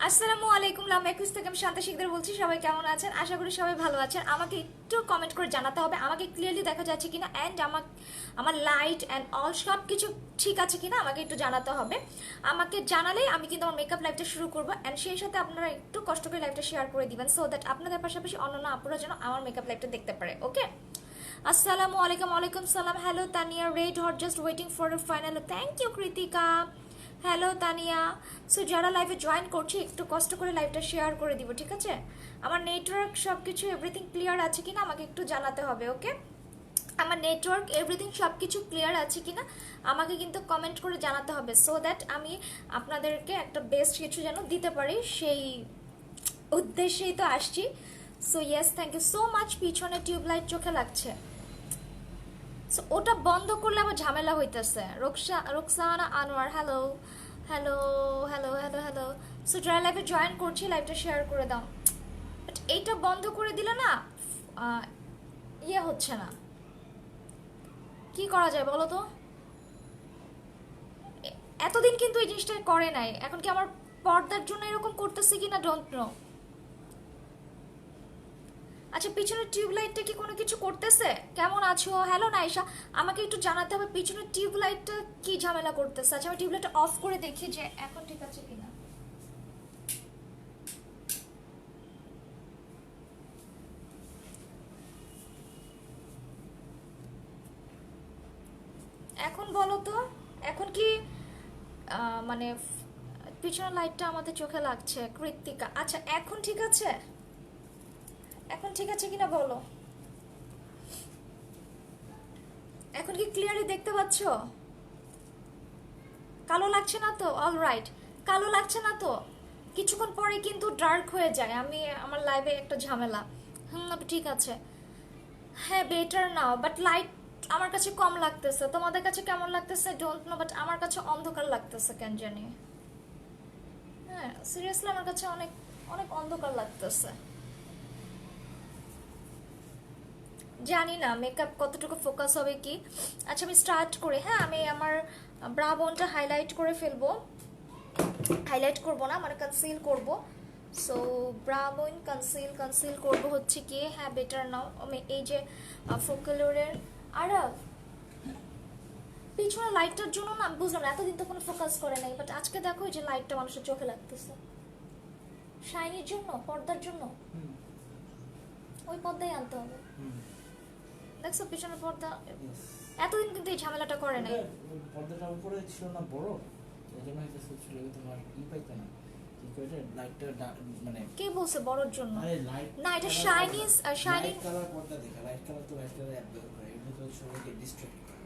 আসসালামু আলাইকুম, লাম 21 থেকে আমি শান্তা শিকদার বলছি। সবাই কেমন আছেন? আশা করি সবাই ভালো আছেন। আমাকে একটু কমেন্ট করে জানাতে হবে আমাকে ক্লিয়ারলি দেখা যাচ্ছে কিনা, অ্যান্ড আমার লাইট অ্যান্ড অল সব কিছু ঠিক আছে কিনা আমাকে একটু জানাতে হবে। আমাকে জানালেই আমি কিন্তু আমার মেকআপ লাইভটা শুরু করবো, অ্যান্ড সেই সাথে আপনারা একটু কষ্ট করে লাইভটা শেয়ার করে দিবেন, সো দ্যাট আপনাদের পাশাপাশি অন্যান্য আপুরা যেন আমার মেকআপ লাইভটা দেখতে পারে। ওকে, আসসালামু আলাইকুম। ওয়ালাইকুম সালাম। Hello Tania, red hot just waiting for a final. Thank you Kritika. Hello Tania. So যারা লাইভে জয়েন করছি একটু কষ্ট করে লাইভটা শেয়ার করে দিব, ঠিক আছে? আমার নেটওয়ার্ক সব কিছু এভরিথিং ক্লিয়ার আছে কিনা আমাকে একটু জানাতে হবে। ওকে, আমার নেটওয়ার্ক এভরিথিং সব কিছু ক্লিয়ার আছে কিনা আমাকে কিন্তু কমেন্ট করে জানাতে হবে, সো দ্যাট আমি আপনাদেরকে একটা বেস্ট কিছু যেন দিতে পারি, সেই উদ্দেশ্যেই তো আসছি। So yes, thank you so much. পিছনে টিউবলাইট চোখে লাগছে, সো ওটা বন্ধ করলে আবার ঝামেলা হইতেছে। Roksana Anwar, hello hello hello hello hello. So যারা লাইভে জয়েন করছি লাইভটা শেয়ার করে দাও। বাট এইটা বন্ধ করে দিলে না ইয়ে হচ্ছে না, কি করা যায় বলো তো? এতদিন কিন্তু এই জিনিসটা করে নাই, এখন কি আমার পর্দার জন্য এরকম করতেছে কিনা ডোন্ট নো। আচ্ছা, পিছনের টিউবলাইটটা কি কোনো কিছু করতেছে? কেমন আছো? হ্যালো নাইশা, আমাকে একটু জানাতে হবে পিছনের টিউবলাইটটা কি ঝামেলা করতেছে। আচ্ছা, আমি টিউবলাইটটা অফ করে দেখি যে এখন ঠিক আছে কিনা। এখন বলো তো, এখন কি মানে পিছনের লাইটটা আমাদের চোখে লাগছে কৃত্তিকা। আচ্ছা, এখন ঠিক আছে? এখন ঠিক আছে কিনা বলো? এখন কি ক্লিয়ারলি দেখতে পাচ্ছ? কালো লাগছে না তো? অল রাইট, কালো লাগছে না তো? কিছুক্ষণ পরে কিন্তু ডার্ক হয়ে যায়। আমি আমার লাইভে একটা ঝামেলা। ঠিক আছে। হ্যাঁ, বেটার নাও, বাট লাইট আমার কাছে কম লাগতেছে। তোমাদের কাছে কেমন লাগতেছে ডোন্ট নো, বাট আমার কাছে অন্ধকার লাগতেছে কেন জানি। হ্যাঁ, সিরিয়াসলি আমার কাছে অনেক অনেক অন্ধকার লাগতেছে। জানি না মেকআপ কতটুকু ফোকাস হবে কি। আচ্ছা, আমি স্টার্ট করি। হ্যাঁ, আমি আমার ব্রা বোনটা হাইলাইট করে ফেলবো। হাইলাইট করব না, মানে কনসিল করব। সো ব্রা বোন কনসিল করব হচ্ছে কি, হ্যাঁ বেটার নাও। আমি এই যে ফোকালোরের আর পিছনে লাইটটার জন্য না আমি বুঝলাম না, এতদিন তো কোনো ফোকাস করে নাই, বাট আজকে দেখো এই যে লাইটটা মানুষের চোখে লাগতেছে। শাইনির জন্য, পর্দার জন্য ওই পর্দাই আনতে হবে। দেখছো পিছনের পর্দা, এতদিন কিন্তু এই ঝামেলাটা করে নাই। পর্দাটা উপরে ছিল না বড়, এজন্য এটা ছিল তোমার পাইতে না। কি করে লাইটটা মানে কে বলছে বড়র জন্য? আরে লাইট না, এটা শাইনিং কালার পর্দা দেখা, লাইট কালার তো লাইট কালার অ্যাবজর্ব করে, এমনি তো সবাইকে ডিস্ট্রাক্ট করে।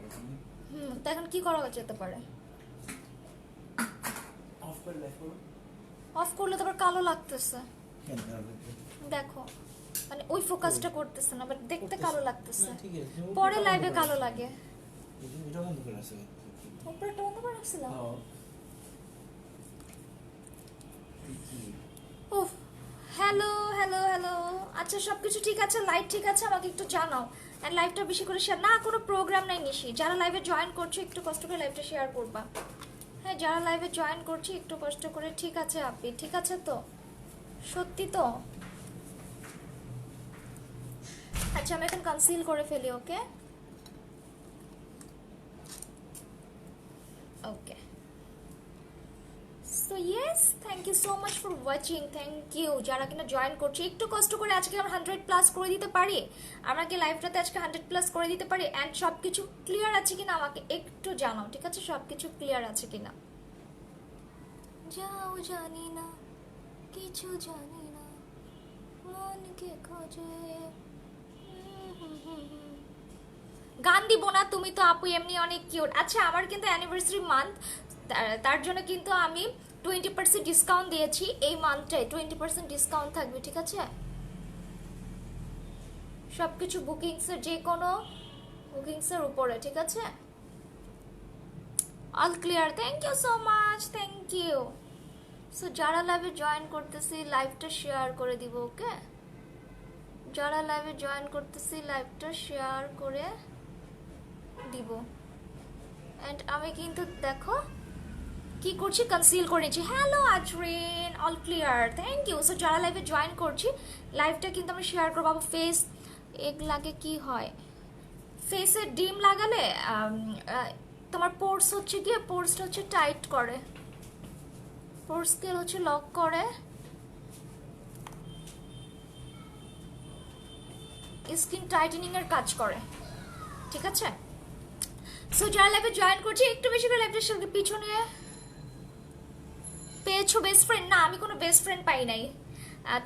তো এখন কি করা যেতে পারে? অফ করে লাইট করো। অফ করলে তো আবার কালো লাগতেছে। কেন দেখো, মানে ওই ফোকাসটা করতেছে না, বাট দেখতে কালো লাগতেছে। ঠিক আছে, পরে লাইভে কালো লাগে। এটা বন্ধ করে আছে। উপরেটা বন্ধ করে রাখছিলাম। উফ, হ্যালো হ্যালো হ্যালো। আচ্ছা, সবকিছু ঠিক আছে, লাইট ঠিক আছে, আমাকে একটু জানাও। এন্ড লাইভটা বেশি করে শেয়ার না, কোনো প্রোগ্রাম নাই নিশি। যারা লাইভে জয়েন করছো একটু কষ্ট করে লাইভটা শেয়ার করবা। হ্যাঁ, যারা লাইভে জয়েন করছি একটু কষ্ট করে। ঠিক আছে আপনি, ঠিক আছে তো? সত্যি তো? আচ্ছা, আমি এখন কনসিল করে ফেলি। Okay okay. So yes, thank you so much for watching. Thank you যারা কিনা জয়েন করছে। একটু কষ্ট করে আজকে আমরা 100+ করে দিতে পারি। আমরা কি লাইভটাতে আজকে 100+ করে দিতে পারি? অ্যান্ড সব কিছু ক্লিয়ার আছে কিনা আমাকে একটু জানাও, ঠিক আছে? সব কিছু ক্লিয়ার আছে কিনা। যাও জানি না, কিছু জানি না, মনকে খোঁজে। গান দিব না, তুমি তো আপু এমনি অনেক কিউট। আচ্ছা আমার কিন্তু অ্যানিভার্সারি মান্থ, তার জন্য কিন্তু আমি 20% ডিসকাউন্ট দিয়েছি এই মান্থটায়, 20% ডিসকাউন্ট থাকবে, ঠিক আছে? সবকিছু বুকিংসের, যে কোনো বুকিংসের উপরে, ঠিক আছে? All clear, thank you so much, thank you. So যারা লাইভে জয়েন করতেছি লাইভটা শেয়ার করে দিব, ওকে? যারা লাইভে জয়েন করতেছি লাইভটা শেয়ার করে দিব। এন্ড আমি কিন্তু দেখো কি করছি, কনসিল করে নিচ্ছি। Hello Azrin, all clear, thank you. So যারা লাইভে জয়েন করছি লাইভটা কিন্তু আমি শেয়ার করবো। ফেস এক লাগে কি হয়, ফেসে ডিম লাগালে তোমার পোর্স হচ্ছে গিয়ে, পোর্সটা হচ্ছে টাইট করে, পোর্সকে হচ্ছে লক করে, স্কিন টাইটেনিং এর কাজ করে, ঠিক আছে? সো যারা লাইভে জয়েন করছি একটু বেশি করে লাইভটার সঙ্গে পিছনে পেয়েছো বেস্ট ফ্রেন্ড। না, আমি কোনো বেস্ট ফ্রেন্ড পাই নাই,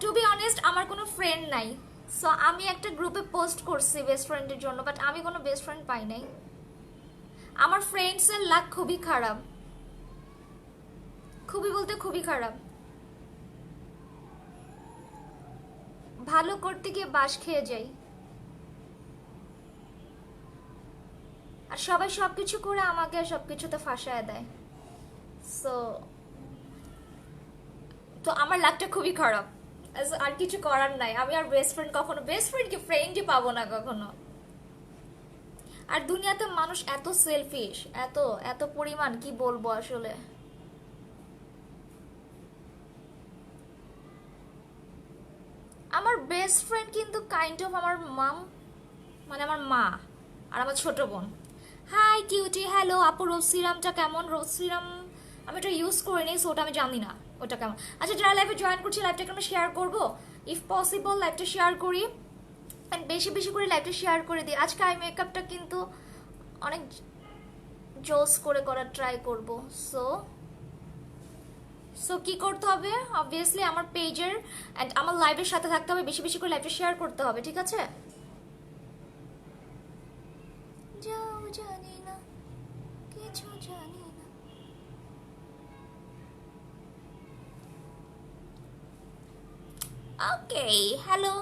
টু বি অনেস্ট আমার কোনো ফ্রেন্ড নাই। সো আমি একটা গ্রুপে পোস্ট করছি বেস্ট ফ্রেন্ডের জন্য, বাট আমি কোনো বেস্ট ফ্রেন্ড পাই নাই। আমার ফ্রেন্ডসের লাক খুবই খারাপ, খুবই বলতে খুবই খারাপ। ভালো করতে গিয়ে বাস খেয়ে যাই, আর সবাই সবকিছু করে আমাকে সবকিছুতে ফাঁসায় দেয়। সো তো আমার লাকটা খুবই খারাপ, আর কিছু করার নাই। আমি আর বেস্ট ফ্রেন্ড কখনো, বেস্ট ফ্রেন্ড কি ফ্রেন্ডই পাবো না কখনো। আর দুনিয়াতে মানুষ এত সেলফিশ, এত এত পরিমাণ, কি বলবো আসলে। আমার বেস্ট ফ্রেন্ড কিন্তু কাইন্ড অফ আমার মাম, মানে আমার মা আর আমার ছোট বোন। হাই কিউটি, হ্যালো আপু, রোজ সিরামটা কেমন? রোজ সিরাম আমি ওটা ইউজ করিনি, সো ওটা আমি জানি না ওটা কেমন। আচ্ছা যারা লাইভে জয়েন করছি লাইভটাকে আমি শেয়ার করবো, ইফ পসিবল লাইভটা শেয়ার করি, অ্যান্ড বেশি বেশি করে লাইভটা শেয়ার করে দিই। আজকে আই মেকআপটা কিন্তু অনেক জোস করে করার ট্রাই করব। সো সো কি করতে হবে, অবভিয়াসলি আমার পেজের অ্যান্ড আমার লাইভের সাথে থাকতে হবে, বেশি বেশি করে লাইভটা শেয়ার করতে হবে, ঠিক আছে? যাও জানি না, কিছু জানি না। ওকে, হ্যালো,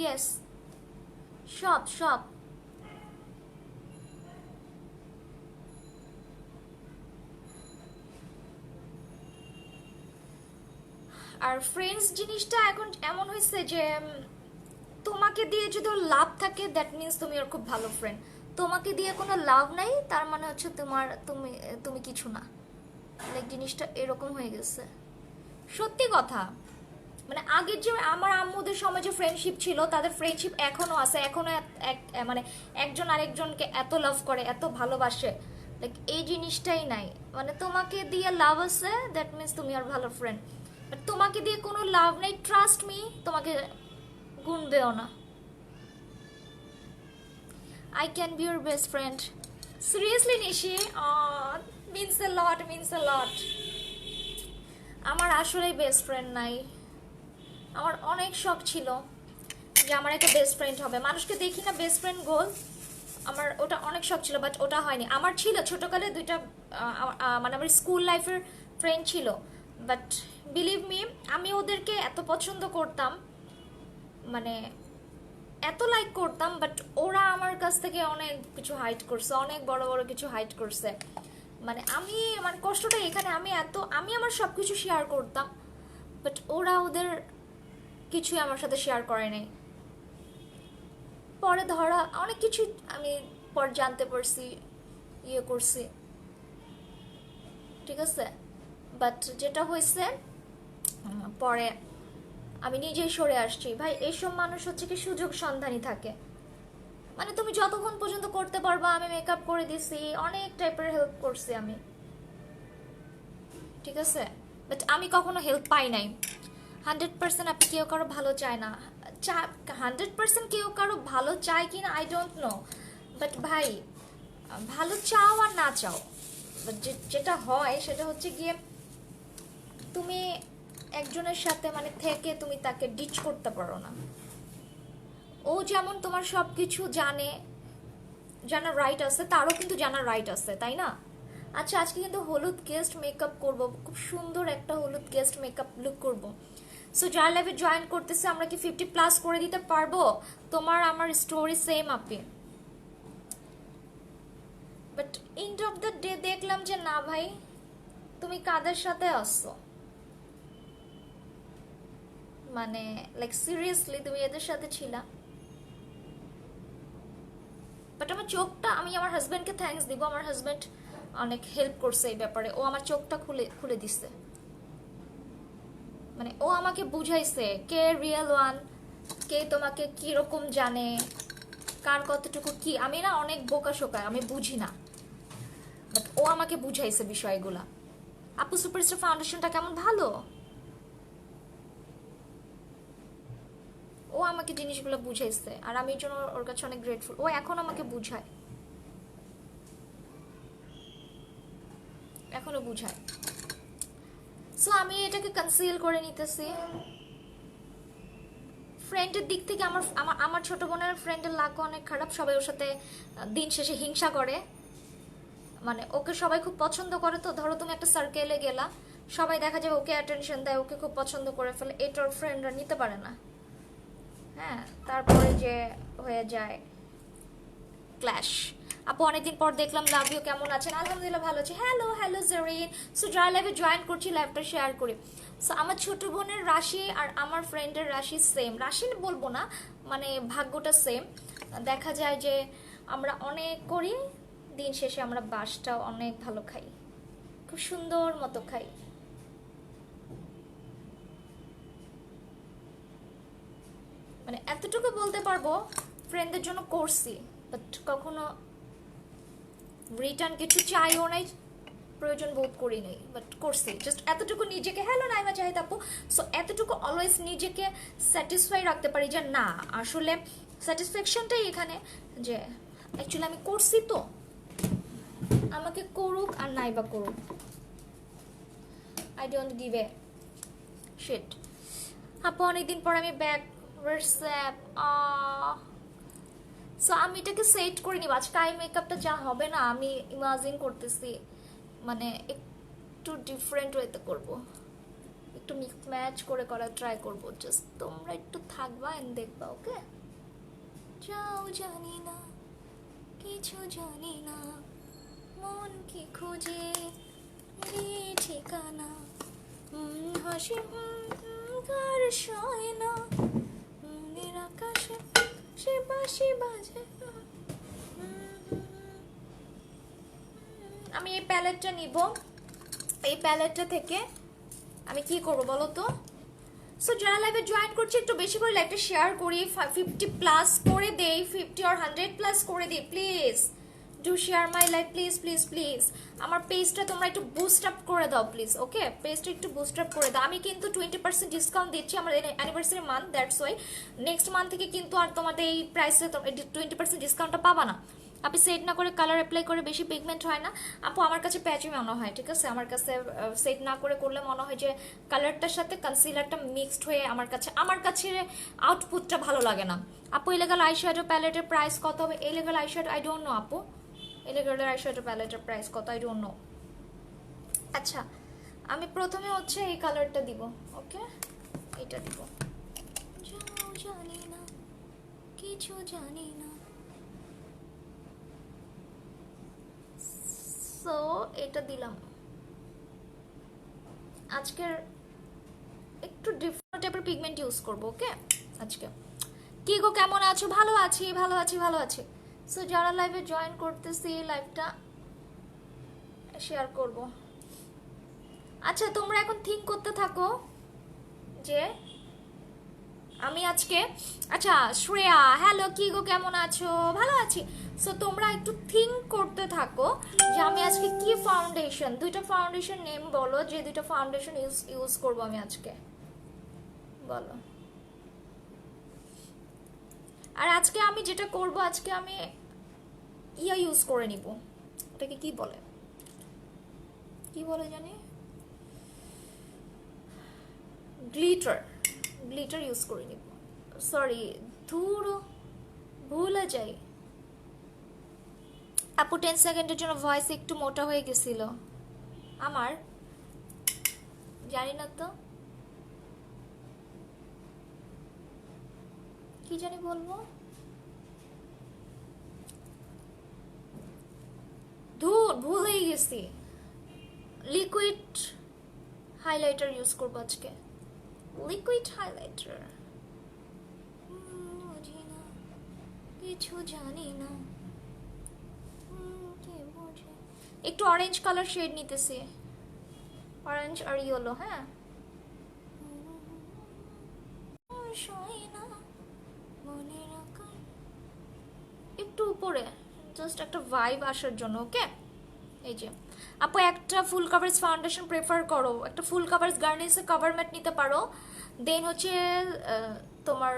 ইয়েস, সব সব আর ফ্রেন্ডস জিনিসটা এখন এমন হয়েছে যে তোমাকে দিয়ে যদি ওর লাভ থাকে দ্যাট মিন্স তুমি ওর খুব ভালো ফ্রেন্ড। তোমাকে দিয়ে কোনো লাভ নাই তার মানে হচ্ছে তোমার, তুমি তুমি কিছু না। লাইক জিনিসটা এরকম হয়ে গেছে, সত্যি কথা। মানে আগের যে আমার আম্মুদের সময় যে ফ্রেন্ডশিপ ছিল, তাদের ফ্রেন্ডশিপ এখনো আছে, এখনো মানে একজন আরেকজনকে এত লাভ করে, এত ভালোবাসে। লাইক এই জিনিসটাই নাই। মানে তোমাকে দিয়ে লাভ আছে দ্যাট মিন্স তুমি আর ভালো ফ্রেন্ড, বাট তোমাকে দিয়ে কোনো লাভ নেই, ট্রাস্ট মি, তোমাকে গুণ দেও না। I can be your best friend. Seriously, Nishi? Means a lot, means a lot. আমার আসলেই বেস্ট ফ্রেন্ড নাই। আমার অনেক শখ ছিল যে আমার একটা বেস্ট ফ্রেন্ড হবে। মানুষকে দেখি না বেস্ট ফ্রেন্ড গোল, আমার ওটা অনেক শখ ছিল, বাট ওটা হয়নি। আমার ছিল ছোটকালে দুইটা, মানে আমার স্কুল লাইফের ফ্রেন্ড ছিল, বাট বিলিভ মি আমি ওদেরকে এত পছন্দ করতাম, মানে এত লাইক করতাম, বাট ওরা আমার কাছ থেকে অনেক কিছু হাইড করছে, অনেক বড় বড় কিছু হাইড করছে। মানে আমি, আমার কষ্টটা এখানে, আমি আমার সব কিছু শেয়ার করতাম, বাট ওরা ওদের কিছুই আমার সাথে শেয়ার করে নাই। পরে ধরা অনেক কিছু আমি পর জানতে পারছি, ইয়ে করছি, ঠিক আছে? বাট যেটা হয়েছে পরে আমি নিজেই সরে আসছি। ভাই এইসব মানুষ হচ্ছে কি সুযোগ সন্ধানী থাকে। মানে তুমি যতক্ষণ পর্যন্ত করতে পারবা, আমি মেকআপ করে দিছি, অনেক টাইপের হেল্প করছি আমি, ঠিক আছে? বাট আমি কখনো হেল্প পাই নাই। 100% আপনি কেউ কারো ভালো চায় না, 100% কেউ কারো ভালো চায় কিনা আই ডোন্ট নো, বাট ভাই ভালো চাও আর না চাও, যেটা হয় সেটা হচ্ছে গিয়ে তুমি একজনের সাথে মানে থেকে তুমি তাকে ডিচ করতে পারো না। ও যেমন তোমার সব কিছু জানে, জানার রাইট আছে, তারও কিন্তু জানার রাইট আছে, তাই না? আচ্ছা, আজকে কিন্তু হলুদ গেস্ট মেকআপ করব, খুব সুন্দর একটা হলুদ গেস্ট মেকআপ লুক করব। সো যার লাইভে জয়েন করতেছে আমরা কি 50+ করে দিতে পারবো? তোমার আমার story same Api, but end of the day দেখলাম যে না ভাই, তুমি কাদের সাথে আসছো, মানে লাইক সিরিয়াসলি তুমি এদের সাথে ছিলা। বাট আমার চোখটা, আমি আমার হাজব্যান্ডকে থ্যাঙ্কস দিব, আমার হাজব্যান্ড অনেক হেল্প করছে এই ব্যাপারে, ও আমার চোখটা খুলে খুলে দিছে, মানে ও আমাকে বুঝাইছে কে রিয়েল ওয়ান, কে তোমাকে কিরকম জানে, কার কতটুকু কি। আমি না অনেক বোকা শোকা, আমি বুঝি না, বাট ও আমাকে বুঝাইছে বিষয়গুলা। আপু সুপারস্টার ফাউন্ডেশনটা কেমন ভালো, ও আমাকে জিনিসগুলো বুঝাইছে, আর আমি এই জন্য ওর কাছে অনেক গ্রেটফুল। ও এখন আমাকে বুঝায়, এখনো বুঝায়। সো আমি এটাকে কনসিল করে নিতেছি। ফ্রেন্ডের দিক থেকে আমার আমার আমার ছোট বোনের ফ্রেন্ডের লাগ অনেক খারাপ, সবাই ওর সাথে দিন শেষে হিংসা করে, মানে ওকে সবাই খুব পছন্দ করে। তো ধরো তুমি একটা সার্কেলে গেলা, সবাই দেখা যাবে ওকে অ্যাটেনশন দেয়, ওকে খুব পছন্দ করে ফেলে, এটা ওর ফ্রেন্ডরা নিতে পারে না। হ্যাঁ, তারপরে যে হয়ে যায় ক্ল্যাশ। আপু অনেকদিন পর দেখলাম, লাভ ইউ, কেমন আছেন? আলহামদুলিল্লাহ ভালো আছি। Hello hello Zerin. সো যারা লাইভে জয়েন করছি লাইভটা শেয়ার করি। সো আমার ছোট বোনের রাশি আর আমার ফ্রেন্ডের রাশি সেম, রাশি বলবো না, মানে ভাগ্যটা সেম। দেখা যায় যে আমরা অনেক করি, দিন শেষে আমরা বাসটা অনেক ভালো খাই, খুব সুন্দর মতো খাই। মানে এতটুকু বলতে পারবো ফ্রেন্ডদের জন্য করছি, বাট কখনো রিটার্ন কিছু চাইও নাই, প্রয়োজন বোধ করি নাই, বাট করছি জাস্ট এতটুকু নিজেকে। হ্যালো নাইমা জাহিদ আপু। সো এতটুকু অলওয়েজ নিজেকে স্যাটিসফাই রাখতে পারি যে না, আসলে স্যাটিসফ্যাকশনটাই এখানে, যে অ্যাকচুয়ালি আমি করছি, তো আমাকে করুক আর নাইবা করুক, I don't give a shit. আপু অনেকদিন পর আমি ব্যাক হোয়াটসঅ্যাপ। সো আমি এটাকে সেট করে নিব আজকে। আই মেকআপটা যা হবে না, আমি ইমাজিন করতেছি মানে একটু ডিফারেন্ট ওয়েতে করব, একটু মিক্স ম্যাচ করে করার ট্রাই করব। জাস্ট তোমরা একটু থাকবা এন্ড দেখবা, ওকে? যাও জানি না, কিছু জানি না, মন কি খুঁজে ঠিকানা, হাসি কার সয় না, মনের আকাশে সে বাঁশি বাজে না। আমি এই প্যালেটটা নিব, এই প্যালেটটা থেকে আমি কি করব বলো তো? সো যারা লাইভে জয়েন করছি একটু বেশি করে লাইভটা শেয়ার করি, 50+ করে দেই, 50 আর 100+ করে দিই please. Do share my live please please please. আমার পেজটা তোমরা একটু বুস্ট আপ করে দাও প্লিজ, ওকে? পেজটা একটু বুস্ট আপ করে দাও। আমি কিন্তু 20% ডিসকাউন্ট দিচ্ছি, আমার anniversary month, that's why next month থেকে কিন্তু আর তোমাদের এই প্রাইসে 20% ডিসকাউন্টটা পাবা না। আপনি সেট না করে কালার অ্যাপ্লাই করে বেশি পিগমেন্ট হয় না আপু, আমার কাছে প্যাচই মনে হয়, ঠিক আছে? আমার কাছে সেট না করে করলে মনে হয় যে কালারটার সাথে কনসিলারটা মিক্সড হয়ে আমার কাছে আউটপুটটা ভালো লাগে না আপু। ইলেগাল আইশ্যাডো প্যালেটের প্রাইস কত হবে? ইলেগাল আইশ্যাডো আই ডোন্ট নো আপু, ইলেগাল আইশ্যাডো প্যালেটের প্রাইস কত আই ডোন্ট নো। আচ্ছা, আমি প্রথমে হচ্ছে এই কালারটা দিব, ওকে? এটা দিব, যাও জানি না, কিছু জানি না। সো এটা দিলাম। আজকের একটু ডিফারেন্ট টাইপের পিগমেন্ট ইউজ করব, ওকে? আজকে কি গো কেমন আছো? ভালো আছি ভালো আছি ভালো আছি। সো যারা লাইভে জয়েন করতেছি লাইভটা শেয়ার করব। আচ্ছা তোমরা এখন থিঙ্ক করতে থাকো যে আমি আজকে, আচ্ছা শ্রেয়া হ্যালো, কি গো কেমন আছো? ভালো আছি। সো তোমরা একটু থিঙ্ক করতে থাকো যে আমি আজকে কি ফাউন্ডেশন, দুইটা ফাউন্ডেশন নেম বলো, যে দুইটা ফাউন্ডেশন ইউজ করব আমি আজকে, বলো। আর আজকে আমি যেটা করব, আজকে আমি ইয়া ইউজ করে নিব, ওটাকে কি বলে, কি বলে জানি, গ্লিটার ইউজ করে নিব। সরি, ধুর ভুলে যাই, আপু 10 সেকেন্ডের জন্য ভয়েস একটু মোটা হয়ে গেছিল আমার, জানি না তো কি জানি বলবো, ধুর ভুলেই গেছি। লিকুইড হাইলাইটার ইউজ করবো আজকে, লিকুইড হাইলাইটার। বুঝি না, কিছু জানি না, কে বোঝে। একটু অরেঞ্জ কালার শেড নিতেছি, অরেঞ্জ আর ইয়েলো। হ্যাঁ, মনে রাখা একটু উপরে, জাস্ট একটা ভাইব আসার জন্য। ওকে, এই যে আপু একটা ফুল কাভারেজ ফাউন্ডেশন প্রেফার করো, একটা ফুল কাভারেজ গার্নিয়ারের কভার ম্যাট নিতে পারো। দেন হচ্ছে তোমার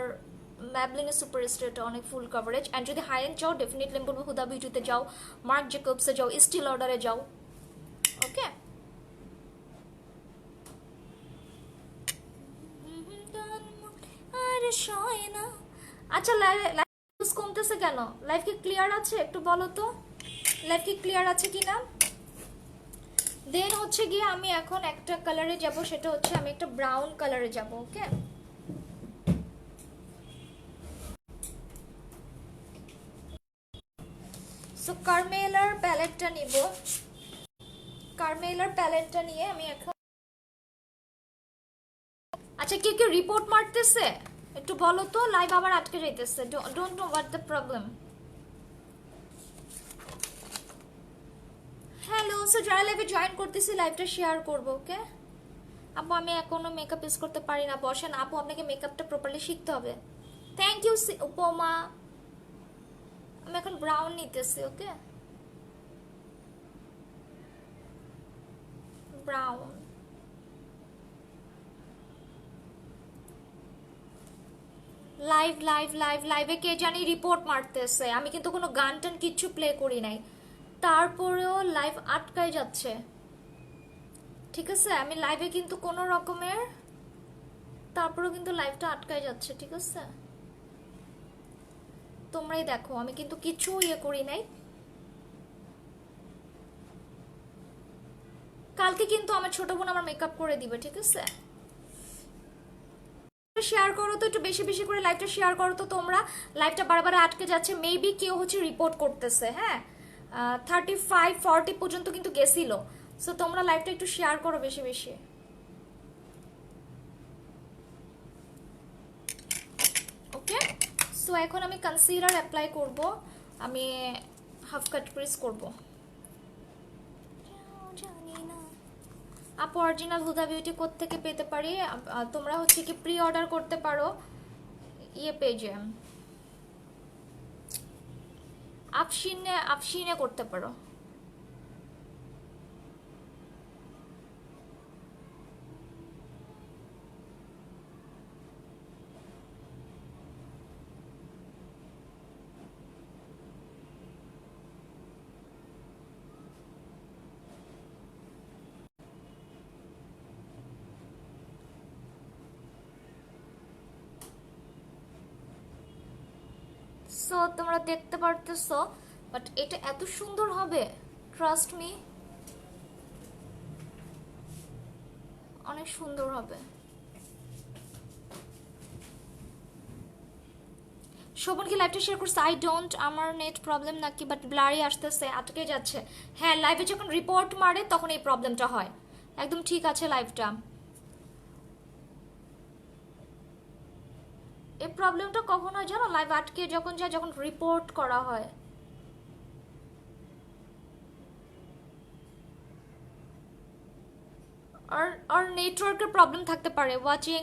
ম্যাবলিনের সুপারস্টারটা অনেক ফুল কাভারেজ। অ্যান্ড যদি হাই এন্ড চাও ডেফিনেটলি আমি বলবো হুদা বিউটিতে যাও, মার্ক জেকবসে যাও, স্টিল অর্ডারে যাও। ওকে, আর সয় না। আচ্ছা, লাইভ কমতেছে কেন? লাইভ কি ক্লিয়ার আছে একটু বলো তো, লাইভ কি ক্লিয়ার আছে কিনা? দেন হচ্ছে গিয়ে আমি এখন একটা কালারে যাব, সেটা হচ্ছে আমি একটা ব্রাউন কালারে যাব। ওকে, সো কার্মেলার প্যালেটটা নিব, কার্মেলার প্যালেটটা নিয়ে আমি এখন। আচ্ছা, কে কে রিপোর্ট মারতেছে একটু বলো তো, লাইভ আবার আটকে যাইতেছে, don't know what the problem. Hello, so যারা লাইভে জয়েন করতেছি লাইভটা শেয়ার করবো। ওকে আপু, আমি এখনো মেকআপ ইউজ করতে পারি না। বসেন আপু, আপনাকে মেকআপটা প্রপারলি শিখতে হবে। থ্যাংক ইউ উপমা। আমি এখন ব্রাউন নিতেছি। ওকে, ব্রাউন। লাইভ লাইভ লাইভ লাইভে কে জানি রিপোর্ট মারতেছে, আমি কিন্তু কোনো গান টান কিচ্ছু প্লে করি নাই, তারপরেও লাইভ আটকায় যাচ্ছে। ঠিক আছে, আমি লাইভে কিন্তু কোনো রকমের, তারপরেও কিন্তু লাইভটা আটকায় যাচ্ছে। ঠিক আছে, তোমরাই দেখো, আমি কিন্তু কিছু ইয়ে করি নাই। কালকে কিন্তু আমার ছোট বোন আমার মেকআপ করে দিবে। ঠিক আছে, শেয়ার করো তো, একটু বেশি বেশি করে লাইভটা শেয়ার করো তো তোমরা। লাইভটা বারবার আটকে যাচ্ছে, মেবি কেউ হচ্ছে রিপোর্ট করতেছে। হ্যাঁ, 35-40 পর্যন্ত কিন্তু গেছিল। সো তোমরা লাইভটা একটু শেয়ার করো বেশি বেশি। ওকে, সো এখন আমি কনসিলার অ্যাপ্লাই করব, আমি হাফ কাট ক্রিজ করব। আপু অরিজিনাল হুদা বিউটি কোত্থেকে পেতে পারি? তোমরা হচ্ছে কি প্রি অর্ডার করতে পারো ইয়ে পেজে, আফশিনে করতে পারো। সো তোমরা দেখতে পারতেছো, বাট এটা এত সুন্দর হবে, ট্রাস্ট মি, অনেক সুন্দর হবে। শোভন কি লাইভটা শেয়ার করছে? আই ডোন্ট, আমার নেট প্রবলেম নাকি, বাট ব্লারি আসতেছে, আটকে যাচ্ছে। হ্যাঁ, লাইভে যখন রিপোর্ট মারে তখন এই প্রবলেমটা হয়। একদম ঠিক আছে লাইভটা, এই প্রবলেমটা কখন হয় জানো? লাইভ আটকে যখন যায়, যখন রিপোর্ট করা হয়। আর নেটওয়ার্কের প্রবলেম থাকতে পারে। ওয়াচিং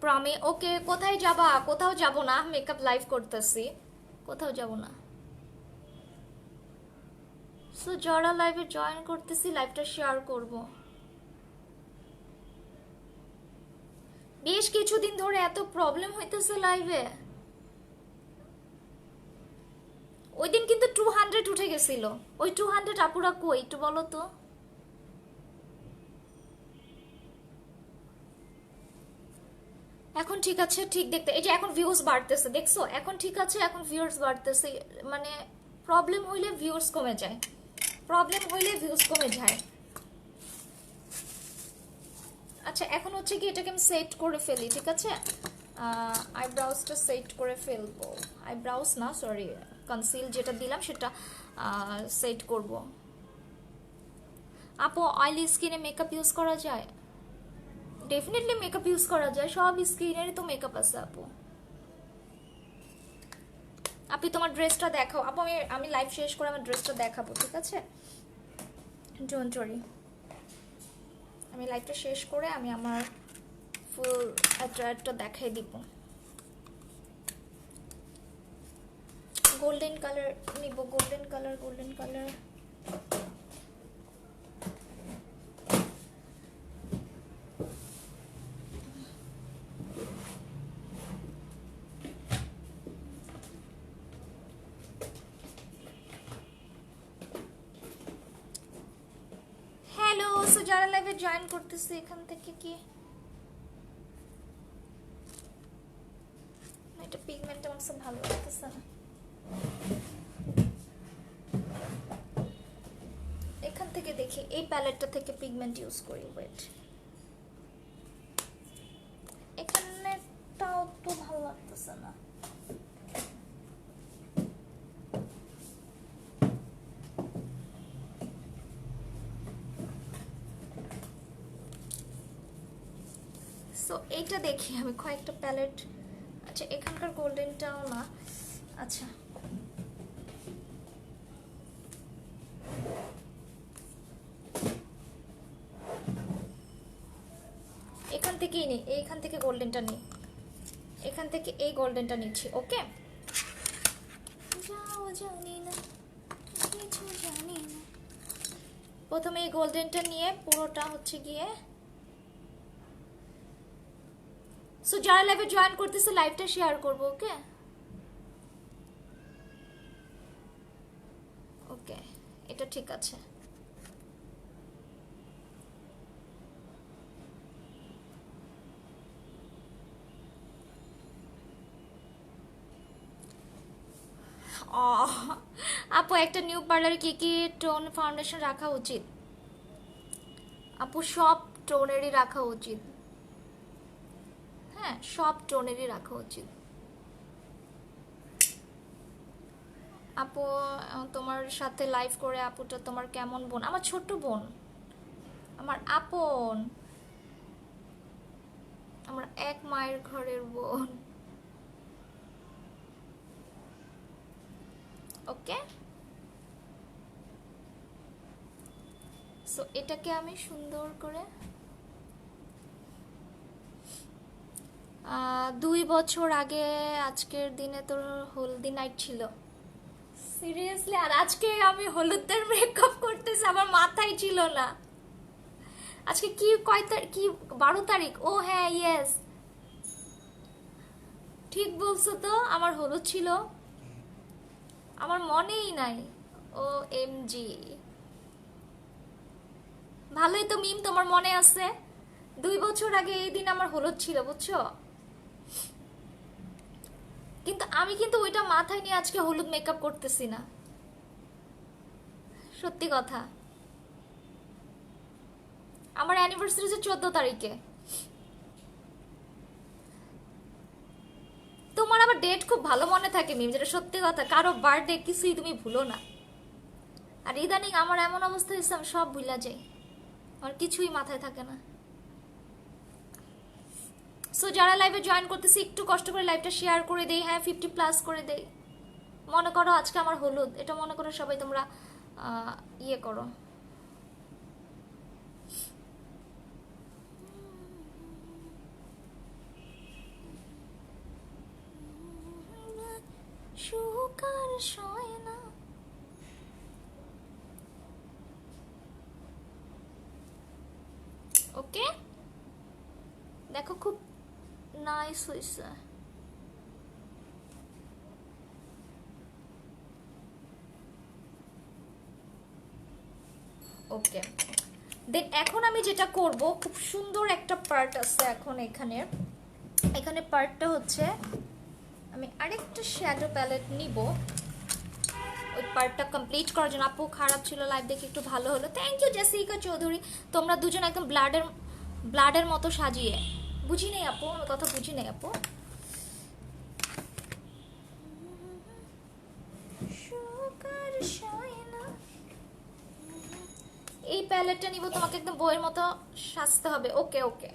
প্রমি। ওকে, কোথায় যাবা? কোথাও যাব না, মেকআপ লাইভ করতেছি, কোথাও যাব না। সো যারা লাইভে জয়েন করতেছি লাইভটা শেয়ার করব। বেশ কিছুদিন ধরে এত প্রবলেম হইতেছে লাইভে। ওই দিন কিন্তু 200 উঠে গেছিল, ওই 200 আপুরা কই একটু বলো তো। এখন ঠিক আছে, ঠিক দেখতে, এই যে এখন ভিউজ বাড়তেছে, দেখছো? এখন ঠিক আছে, এখন ভিউয়ার্স বাড়তেছে, মানে প্রবলেম হইলে ভিউজ কমে যায়, প্রবলেম হইলে ভিউজ কমে যায়। আচ্ছা এখন হচ্ছে কি এটাকে আমি সেট করে ফেলি, ঠিক আছে? আইব্রাউজটা সেট করে ফেলবো, আইব্রাউজ না সরি কনসিল যেটা দিলাম সেটা সেট করব। আপু অয়েলি স্কিনে মেকআপ ইউজ করা যায়? ডেফিনেটলি মেকআপ ইউজ করা যায়, সব স্কিনেরই তো মেকআপ আছে আপু। আপনি তোমার ড্রেসটা দেখাও আপু, আমি লাইভ শেষ করে আমার ড্রেসটা দেখাবো, ঠিক আছে? ডোন্ট ওয়ারি, আমি লাইভটা শেষ করে আমি আমার ফুল অ্যাটায়ারটা দেখাই দিব। গোল্ডেন কালার নিব, golden colour, golden colour. Hello, so যারা লাইভে জয়েন করতেছে এখান থেকে কি এটা পিগমেন্ট আমার সব ভালো লাগতেছে না, এখান থেকে দেখি এই প্যালেটটা থেকে পিগমেন্ট ইউজ করি। ওয়েট, এখানেটাও তো ভালো লাগতেছে না। সো এইটা দেখি আমি কয়েকটা প্যালেট। আচ্ছা এখানকার গোল্ডেনটাও না, আচ্ছা এখান থেকেই নিই, এইখান থেকে গোল্ডেনটা নিই, এখান থেকে এই গোল্ডেনটা নিচ্ছি। ওকে, জানি না কিছু জানি না। প্রথমে এই গোল্ডেনটা নিয়ে পুরোটা হচ্ছে গিয়ে। সো যারা লাইভে জয়েন করতেছে লাইভটা শেয়ার করব। ওকে ওকে, এটা ঠিক আছে। আপু একটা নিউ পার্লারে কি কি টোন ফাউন্ডেশন রাখা উচিত? আপু সব টোনেরই রাখা উচিত, হ্যাঁ সব টোনেরই রাখা উচিত। আপু তোমার সাথে লাইভ করে আপুটা তোমার কেমন বোন? আমার ছোট বোন, আমার আপন, আমার এক মায়ের ঘরের বোন। ওকে, সো এটাকে আমি সুন্দর করে 2 বছর আগে আজকের দিনে তোর হলদি নাইট ছিল। সিরিয়াসলি? আর আজকে আমি হলুদের মেকআপ করতেছি, আমার মাথায় ছিল না। আজকে কি কয় তারিখ, কি 12 তারিখ? ও হ্যাঁ ইয়েস, ঠিক বলছো তো, আমার হলুদ ছিল, আমার মনেই নাই। ও এম জি, ভালোই তো মিম, তোমার মনে আছে। 2 বছর আগে এই দিন আমার হলুদ ছিল, বুঝছো? কিন্তু আমি কিন্তু ওইটা মাথায় নিয়ে আজকে হলুদ মেকআপ করতেছি না, সত্যি কথা। আমার অ্যানিভার্সারি যে 14 তারিখে। তোমার আবার ডেট খুব ভালো মনে থাকে মিম, যেটা সত্যি কথা। কারো বার্থডে কিছুই তুমি ভুলো না। আর ইদানিং আমার এমন অবস্থা হয়েছে আমি সব ভুলা যাই, আমার কিছুই মাথায় থাকে না। সো যারা লাইভে জয়েন করতেছি একটু কষ্ট করে লাইভটা শেয়ার করে দেই, হ্যাঁ 50+ করে দেই। মনে করো আজকে আমার হলুদ, এটা মনে করো সবাই তোমরা ইয়ে করো। সুকার সয় না। ওকে দেখো খুব নাইস হয়েছে। ওকে দেন এখন আমি যেটা করব, খুব সুন্দর একটা পার্ট আছে এখন এখানে। এখানে পার্টটা হচ্ছে আমি আরেকটা শ্যাডো প্যালেট নিব। ওই পার্টটা কমপ্লিট করার জন্য। আপু খারাপ ছিল, লাইভ দেখে একটু ভালো হলো। Thank you Jessica Chowdhury. তোমরা দুজন একদম ব্লাডের মতো সাজিয়ে। বুঝি নেই আপু, আমার কথা বুঝি নেই আপু। এই প্যালেটটা নিব, তোমাকে একদম বইয়ের মতো সাজতে হবে। ওকে ওকে,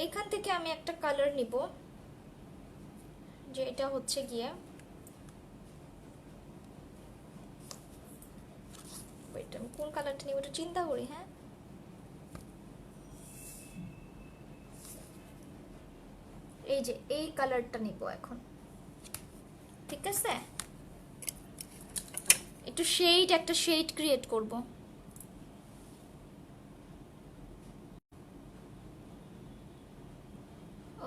এইখান থেকে আমি একটা কালার নিব, যে এটা হচ্ছে গিয়ে আমি কোন কালারটা নিব, এটা চিন্তা করি। হ্যাঁ, এই যে এই কালারটা নিব এখন, ঠিক আছে? একটু একটা শেড ক্রিয়েট করব।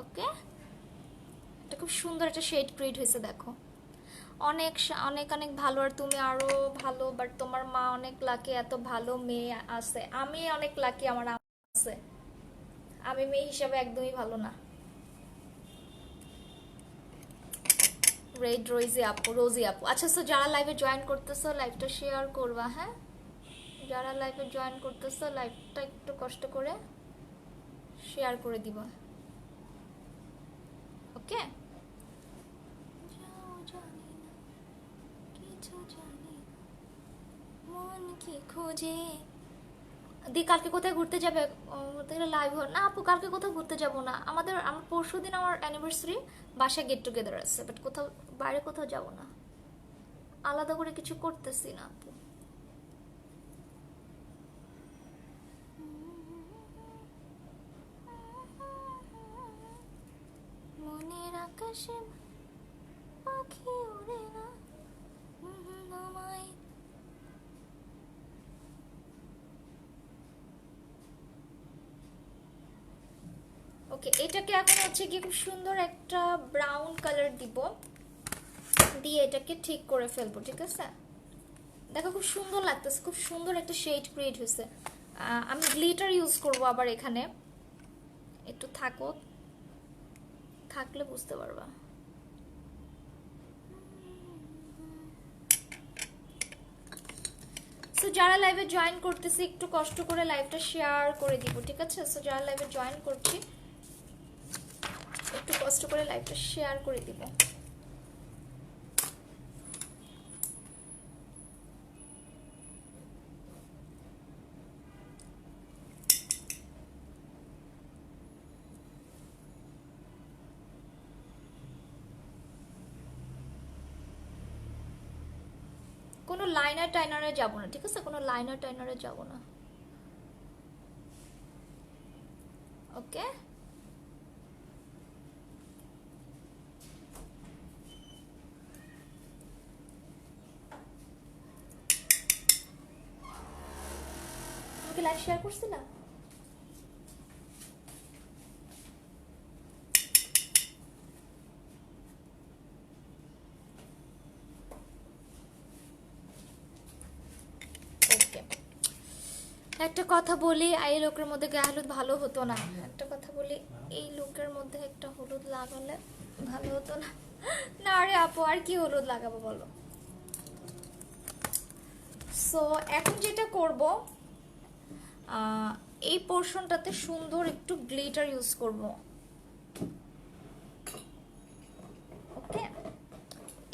ওকে, এটা খুব সুন্দর একটা শেড ক্রিয়েট হয়েছে, দেখো। অনেক অনেক অনেক ভালো, আর তুমি আরো ভালো। বাট তোমার মা অনেক লাকি, এত ভালো মেয়ে আছে। আমি অনেক লাকি, আমার আছে। আমি মেয়ে হিসাবে একদমই ভালো না। রেড রোজি আপু। আচ্ছা, সো যারা লাইভে জয়েন করতেছো লাইভটা শেয়ার করবা। হ্যাঁ, যারা লাইভে জয়েন করতেছো লাইভটা একটু কষ্ট করে শেয়ার করে দিবা। ওকে, মন কি খোঁজে দি। কালকে কোথায় ঘুরতে যাবে? লাইভ না আপু, কালকে কোথাও ঘুরতে যাব না। আমার পরশুদিন আমার অ্যানিভার্সারি, বাসায় গেট টুগেদার আছে। বাট কোথাও বাইরে কোথাও যাব না, আলাদা করে কিছু করতেছি না আপু। মনের আকাশে পাখি ওড়ে না আমায়। ওকে, এটাকে এখন হচ্ছে কি খুব সুন্দর একটা ব্রাউন কালার দিব, দিয়ে এটাকে ঠিক করে ফেলবো, ঠিক আছে? দেখো খুব সুন্দর লাগতেছে, খুব সুন্দর একটা শেড ক্রিয়েট হয়েছে। আমি গ্লিটার ইউজ করব আবার এখানে, একটু থাকলে বুঝতে পারবা। সো যারা লাইভে জয়েন করতেছি একটু কষ্ট করে লাইভটা শেয়ার করে দিব, ঠিক আছে? সো যারা লাইভে জয়েন করছি একটু কষ্ট করে লাইভটা শেয়ার করে দিব। কোনো লাইনার টাইনারে যাব না, ঠিক আছে? কোনো লাইনার টাইনারে যাব না। ওকে, তুমি লাইভ শেয়ার করছিলা? ওকে, একটা কথা বলি, এই লোকের মধ্যে গায়ে হলুদ ভালো হতো না। একটা কথা বলি, এই লোকের মধ্যে একটা হলুদ লাগালে ভালো হতো না? না রে আপু, আর কি হলুদ লাগাবো বলো? সো এখন যেটা করব, এই পোর্শনটাতে সুন্দর একটু গ্লিটার ইউজ করব। ওকে,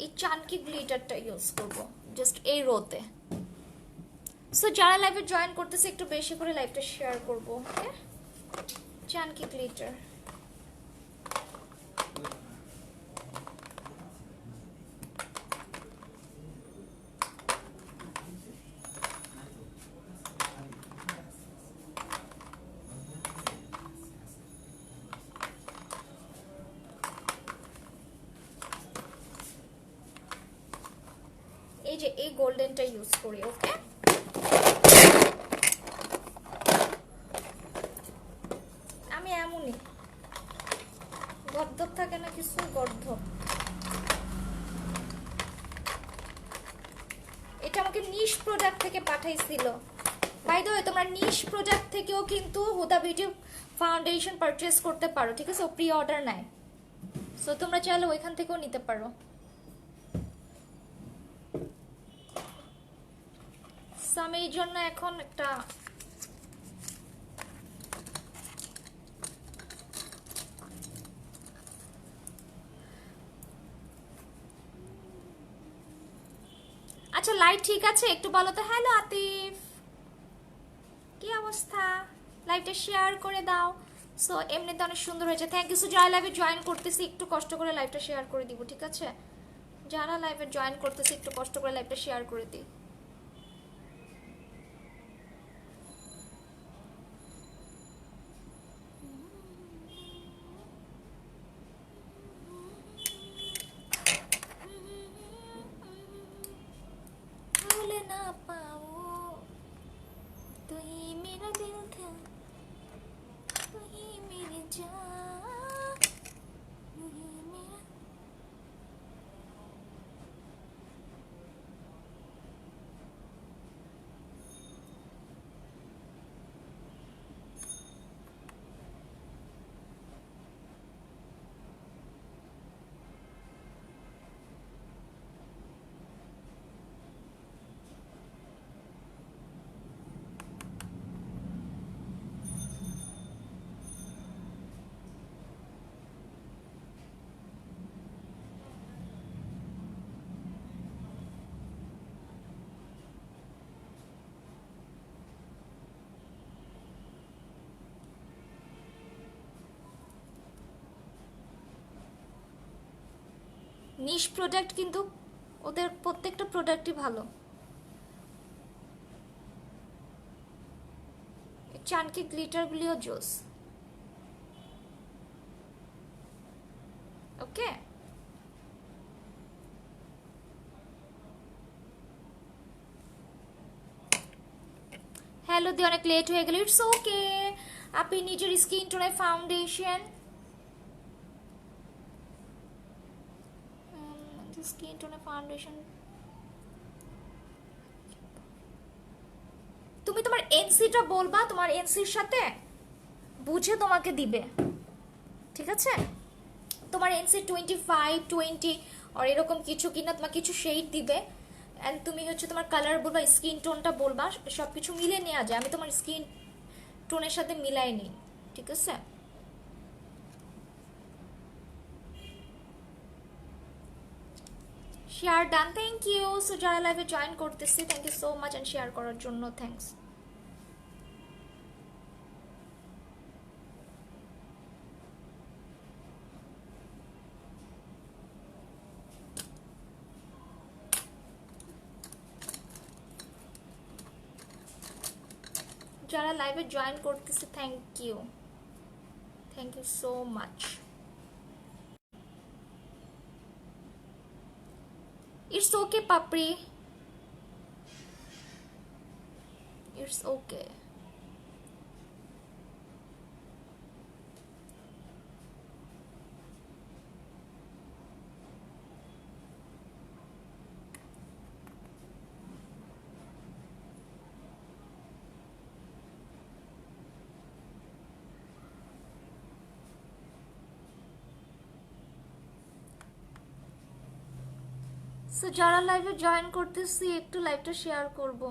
এই চানকি গ্লিটারটা ইউজ করব জাস্ট এই রোতে। সো যারা লাইভে জয়েন করতেছে একটু বেশি করে লাইভটা শেয়ার করব। ওকে, চানকি গ্লিটার। এই যে এই গোল্ডেনটা ইউজ করি। ওকে, আমি এমনই গর্ধব থাকে না কিছু, গর্ধব। এটা আমাকে নিশ প্রোডাক্ট থেকে পাঠাইছিল। বাই দ্য ওয়ে, তোমরা নিশ প্রোডাক্ট থেকেও কিন্তু হুদা বিউটি ফাউন্ডেশন পারচেজ করতে পারো, ঠিক আছে? ও প্রি অর্ডার নেয়, সো তোমরা চাইলে ওইখান থেকেও নিতে পারো। সো আমি এই জন্য এখন একটা আচ্ছা লাইট ঠিক আছে একটু বলো তো। হ্যালো আতিফ, কি অবস্থা? লাইভটা শেয়ার করে দাও। সো এমনিতে অনেক সুন্দর হয়েছে, থ্যাংক ইউ। সো যারা লাইভে জয়েন করতেছি একটু কষ্ট করে লাইভটা শেয়ার করে দিব, ঠিক আছে? যারা লাইভে জয়েন করতেছি একটু কষ্ট করে লাইভটা শেয়ার করে দিই। भूल ना पाऊं तू ही मेरा दिल था, तू ही मेरी जान, तू ही मेरा। নিশ প্রোডাক্ট কিন্তু ওদের প্রত্যেকটা প্রোডাক্টই ভালো। চানকি গ্লিটারগুলিও জোস। ওকে, হ্যালো দিয়ে অনেক লেট হয়ে গেল, ইটস ওকে। আপনি নিজের স্কিন টোনে ফাউন্ডেশন, স্কিন টোনে ফাউন্ডেশন তুমি তোমার এনসিটা বলবা, তোমার এনসির সাথে বুঝে তোমাকে দিবে, ঠিক আছে? তোমার এনসি 25, 20 আর এরকম কিছু কিনা তোমার কিছু শেড দিবে, অ্যান্ড তুমি হচ্ছে তোমার কালার বলবা, স্কিন টোনটা বলবা, সব কিছু মিলে নেওয়া যায়। আমি তোমার স্কিন টোনের সাথে মিলাই নিই, ঠিক আছে? Share done, thank you. So যারা লাইভে জয়েন করতেছি thank you so much, and share করার জন্য থ্যাংকস। যারা লাইভে জয়েন করতেছে thank you so much. It's okay Papri, it's okay. So যারা লাইভে জয়েন করতেছি একটু লাইভটা শেয়ার করব।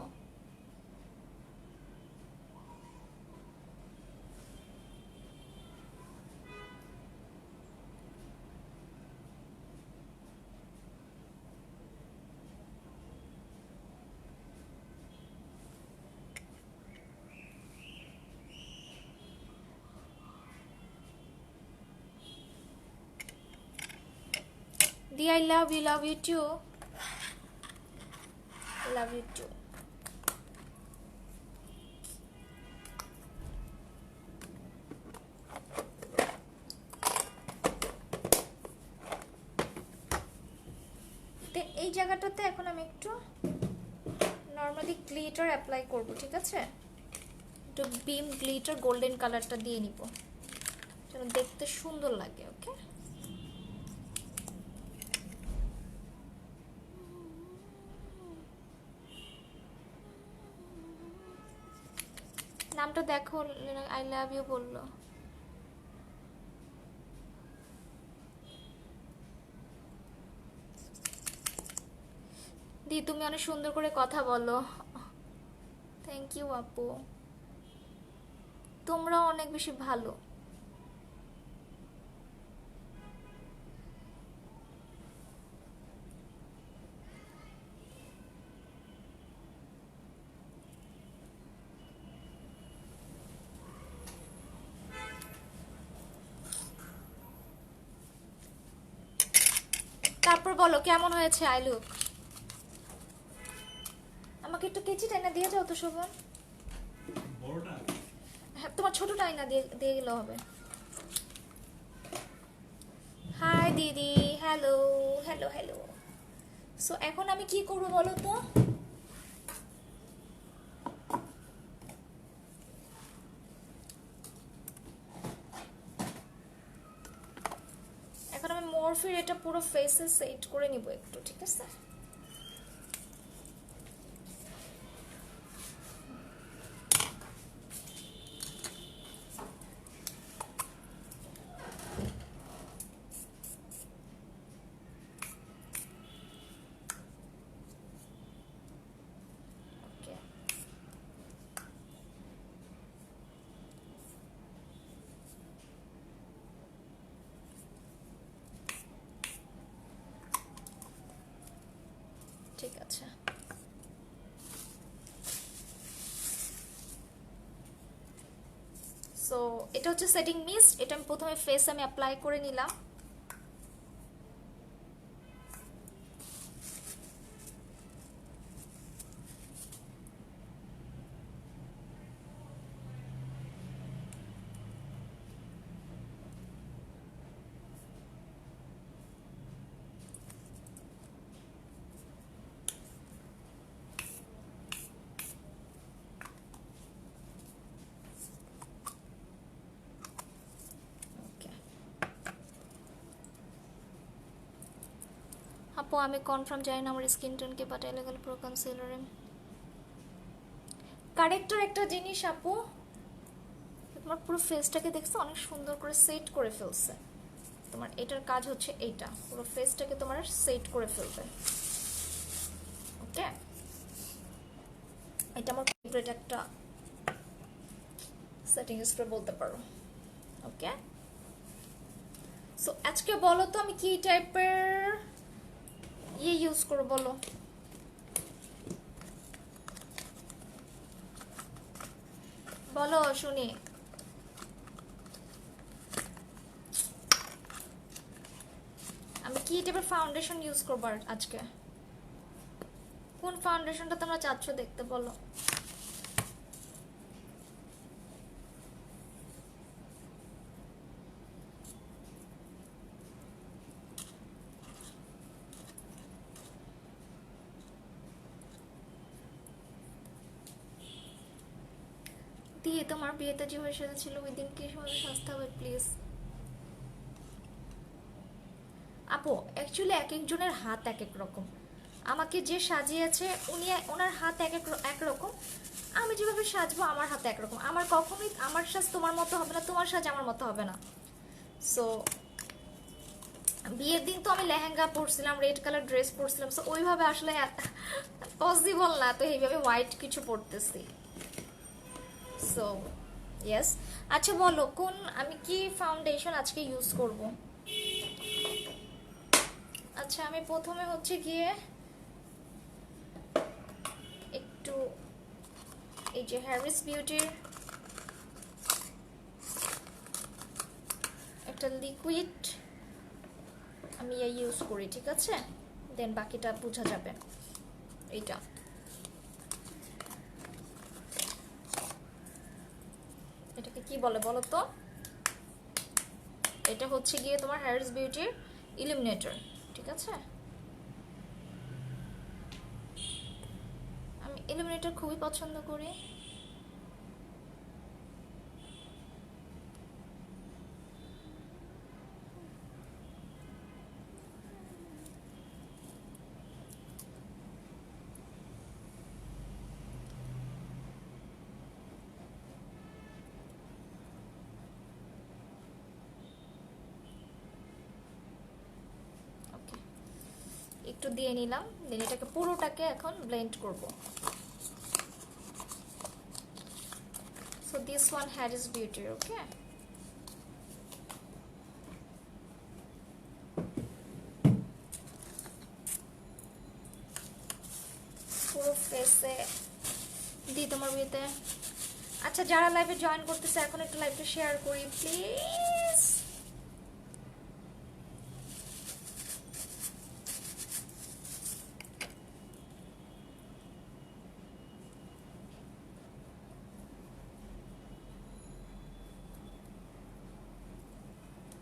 দি I love you too, love you too. এই জায়গাটাতে এখন আমি একটু নর্মালি গ্লিটার অ্যাপ্লাই করব, ঠিক আছে? একটু বিম গ্লিটার গোল্ডেন কালারটা দিয়ে নিব যেন দেখতে সুন্দর লাগে। ওকে, নামটা দেখো, আই লাভ ইউ বললো। দি তুমি অনেক সুন্দর করে কথা বলো। থ্যাংক ইউ আপু, তোমরা অনেক বেশি ভালো। তারপর বলো কেমন হয়েছে আই লুক। আমাকে একটু কেচিটা এনে দিয়ে যাও তো শোভন। বড়টা হ্যাঁ, তোমার ছোটটা আইনা দিয়ে দিয়ে গেলে হবে। হাই দিদি, হ্যালো হ্যালো হ্যালো। সো এখন আমি কি করবো বলো তো? এখন আমি মরফির এটা পুরো ফেসে সেট করে নিব একটু, ঠিক আছে? ওকে, ঠিক আছে। সো এটা হচ্ছে সেটিং মিস্ট, এটা আমি প্রথমে ফেস আমি অ্যাপ্লাই করে নিলাম। ওকে আপু, আমি কনফার্ম জানি না আমার স্কিন টোন কি, বাট এলেগাল প্রো কনসিলারে কারেক্টর একটা জিনিস আপু, তোমার পুরো ফেসটাকে দেখছো অনেক সুন্দর করে সেট করে ফেলছে। তোমার এটার কাজ হচ্ছে এইটা, পুরো ফেসটাকে তোমার সেট করে ফেলবে। ওকে, এটা আমার ফেভারিট একটা সেটিং স্প্রে বলতে পারো। ওকে, সো আজকে বলো তো আমি কি টাইপের ইউজ করবো বলো। বলো শুনি। আমি কি টাইপের ফাউন্ডেশন ইউজ করবো আজকে? কোন ফাউন্ডেশনটা তোমরা চাচ্ছ দেখতে বলো। দিয়ে তোমার বিয়েতে যে হয়ে সেজেছিল ওই দিন কি সময় সাজতে হবে প্লিজ আপু? অ্যাকচুয়ালি এক একজনের হাত এক এক রকম। আমাকে যে সাজিয়েছে উনি, ওনার হাত এক রকম। আমি যেভাবে সাজবো আমার হাতে একরকম। আমার কখনোই আমার সাজ তোমার মতো হবে না, তোমার সাজ আমার মতো হবে না। সো বিয়ের দিন তো আমি লেহেঙ্গা পরছিলাম, রেড কালার ড্রেস পরছিলাম, সো ওইভাবে আসলে পসিবল না, তো এইভাবে হোয়াইট কিছু পরতেছি। সো ইয়েস, আচ্ছা বলো কোন, আমি কি ফাউন্ডেশন আজকে ইউজ করব? আচ্ছা আমি প্রথমে হচ্ছে গিয়ে একটু এই যে হ্যারিস বিউটির একটা লিকুইড আমি ইউজ করি, ঠিক আছে? দেন বাকিটা বোঝা যাবে। এইটা এটাকে কি বলে বলো তো? এটা হচ্ছে গিয়ে তোমার হ্যারিস বিউটির ইলুমিনেটর, ঠিক আছে? আমি ইলুমিনেটর খুবই পছন্দ করি। ওকে, একটু দিয়ে নিলাম, দেন এটাকে পুরোটাকে এখন ব্লেন্ড করব। this one Harris Beauty, okay? পুরো ফেসে দি তোমার বিয়েতে। আচ্ছা যারা লাইভে জয়েন করতেছে এখন একটু লাইভটা শেয়ার করি প্লিজ।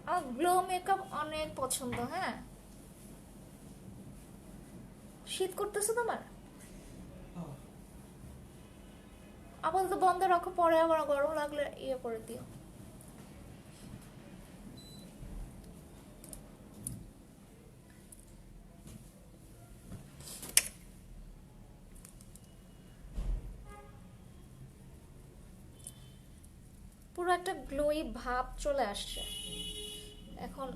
আমার গ্লো মেকআপ অনেক পছন্দ। হ্যাঁ, শীত করতেছে তোমার? আপাতত বন্ধ রাখো, পরে আবার গরম লাগলে ইয়ে করে দিও। পুরো একটা গ্লোই ভাব চলে আসছে। এখন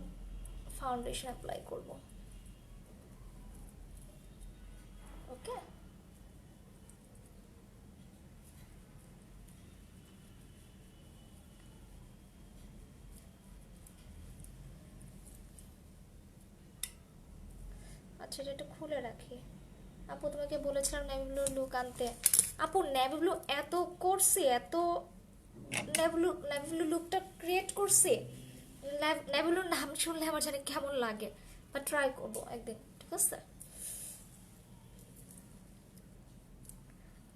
ফাউন্ডেশন অ্যাপ্লাই করব। ওকে, আচ্ছা এটা একটু খুলে রাখি। আপু তোমাকে বলেছিলাম নেভি ব্লু লুক আনতে। আপু নেভি ব্লু এত করছি, এত নেভি ব্লু লুকটা ক্রিয়েট করছি, নেভি ব্লুর নাম শুনলে আমার জানি কেমন লাগে, বা ট্রাই করবো একদিন, ঠিক আছে?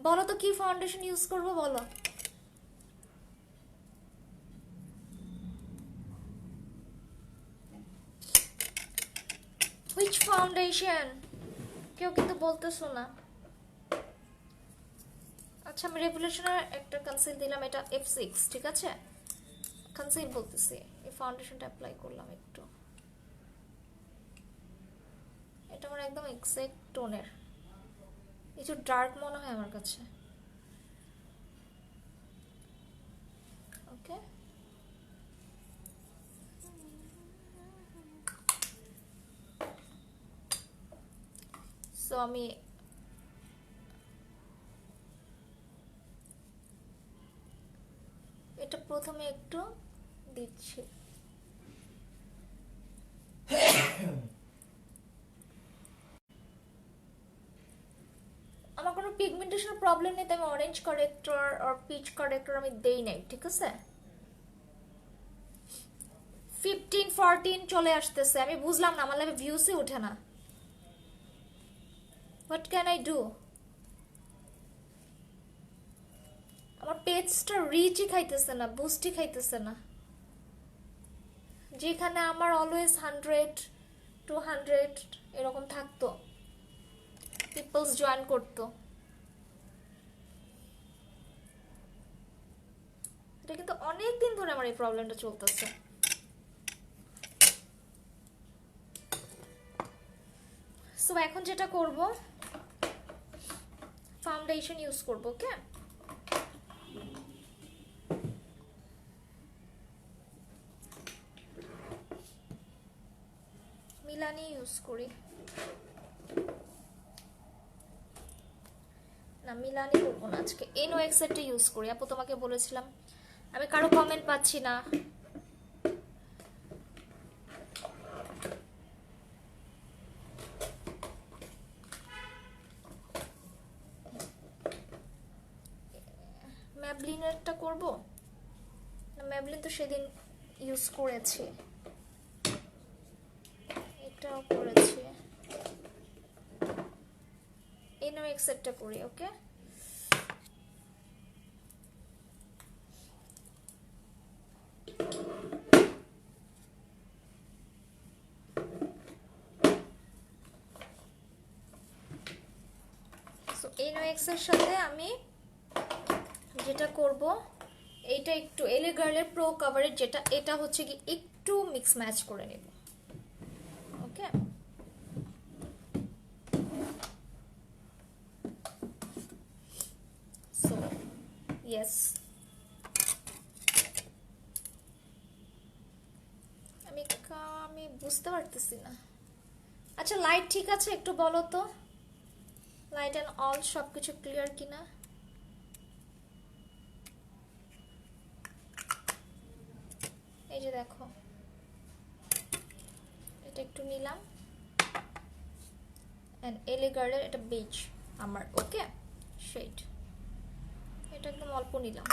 বলো তো কি ফাউন্ডেশন ইউজ করবো বলো। হুইচ ফাউন্ডেশন কেউ কিন্তু বলতেছো না। আচ্ছা আমি রেভলিউশনের একটা কনসিল দিলাম, এটা F6, ঠিক আছে? কনসিল বলতেছি, এই ফাউন্ডেশনটা অ্যাপ্লাই করলাম একটু। এটা আমার একদম এক্সাক্ট টোনের, একটু ডার্ক মনে হয় আমার কাছে। ওকে, সো আমি এটা প্রথমে একটু দিচ্ছি। আমার কোনো পিগমেন্টেশন প্রবলেম নেই, তাই আমি অরেঞ্জ কারেক্টর আর পিচ কারেক্টর আমি দেই নাই, ঠিক আছে? 15-14 চলে আসতেছে, আমি বুঝলাম না, আমার লাইভে ভিউসই ওঠে না। What can I do? আমার পেজটা রিচই খাইতেছে না, বুস্টই খাইতেছে না। যেখানে আমার অলওয়েজ 100-200 এরকম থাকতো, পিপলস জয়েন করতো। এটা কিন্তু অনেক দিন ধরে আমার এই প্রবলেমটা চলতেছে। সো এখন যেটা করব, ফাউন্ডেশন ইউজ করব। ওকে, মিলানি ইউজ করি না, মিলানি করবো না আজকে, NOX এরটা ইউজ করি। আপু তোমাকে বলেছিলাম, আমি কারো কমেন্ট পাচ্ছি না। ম্যাবলিনেরটা করব না, ম্যাবলিন তো সেদিন ইউজ করেছি, এটাও করেছি। NOX এরটা করি। ওকে, সো NOX এর সাথে আমি যেটা করব, এইটা একটু এলে গার্লের প্রো কভারের যেটা, এটা হচ্ছে কি একটু মিক্স ম্যাচ করে নেব। ওকে, সো ইয়েস, আমি বুঝতে পারতেছি না। আচ্ছা লাইট ঠিক আছে, একটু বলো তো লাইট অ্যান্ড অল সবকিছু ক্লিয়ার কিনা। অ্যান্ড এলে গার্লের এটা বেজ আমার, ওকে শেড, এটা একদম অল্প নিলাম।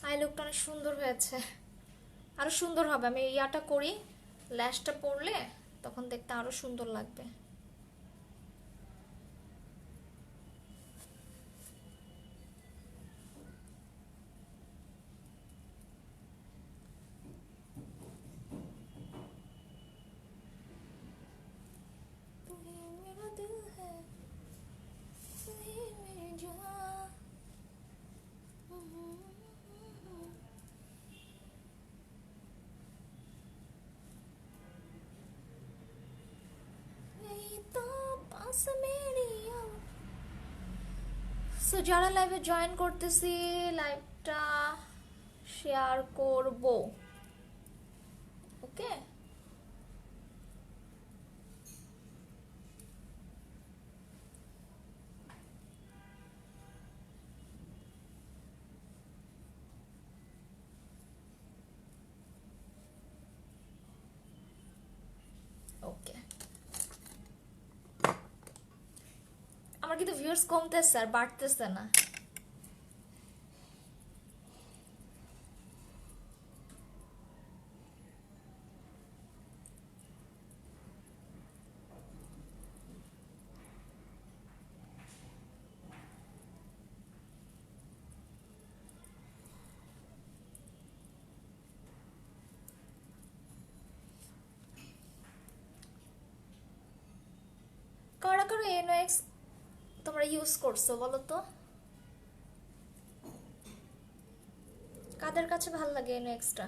আই লুকটা অনেক সুন্দর হয়েছে, আরো সুন্দর হবে। আমি ইয়াটা করি, ল্যাশটা পরলে তখন দেখতে আরো সুন্দর লাগবে। সো যারা লাইভে জয়েন করতেছি, লাইভটা শেয়ার করব, ওকে। ওকে, আমার কিন্তু ভিউয়ার্স কমতেছে আর বাড়তেছে না। কারা কারা এনওএক্স তোমরা ইউজ করছো বলো তো, কাদের কাছে ভালো লাগে এনওএক্সটা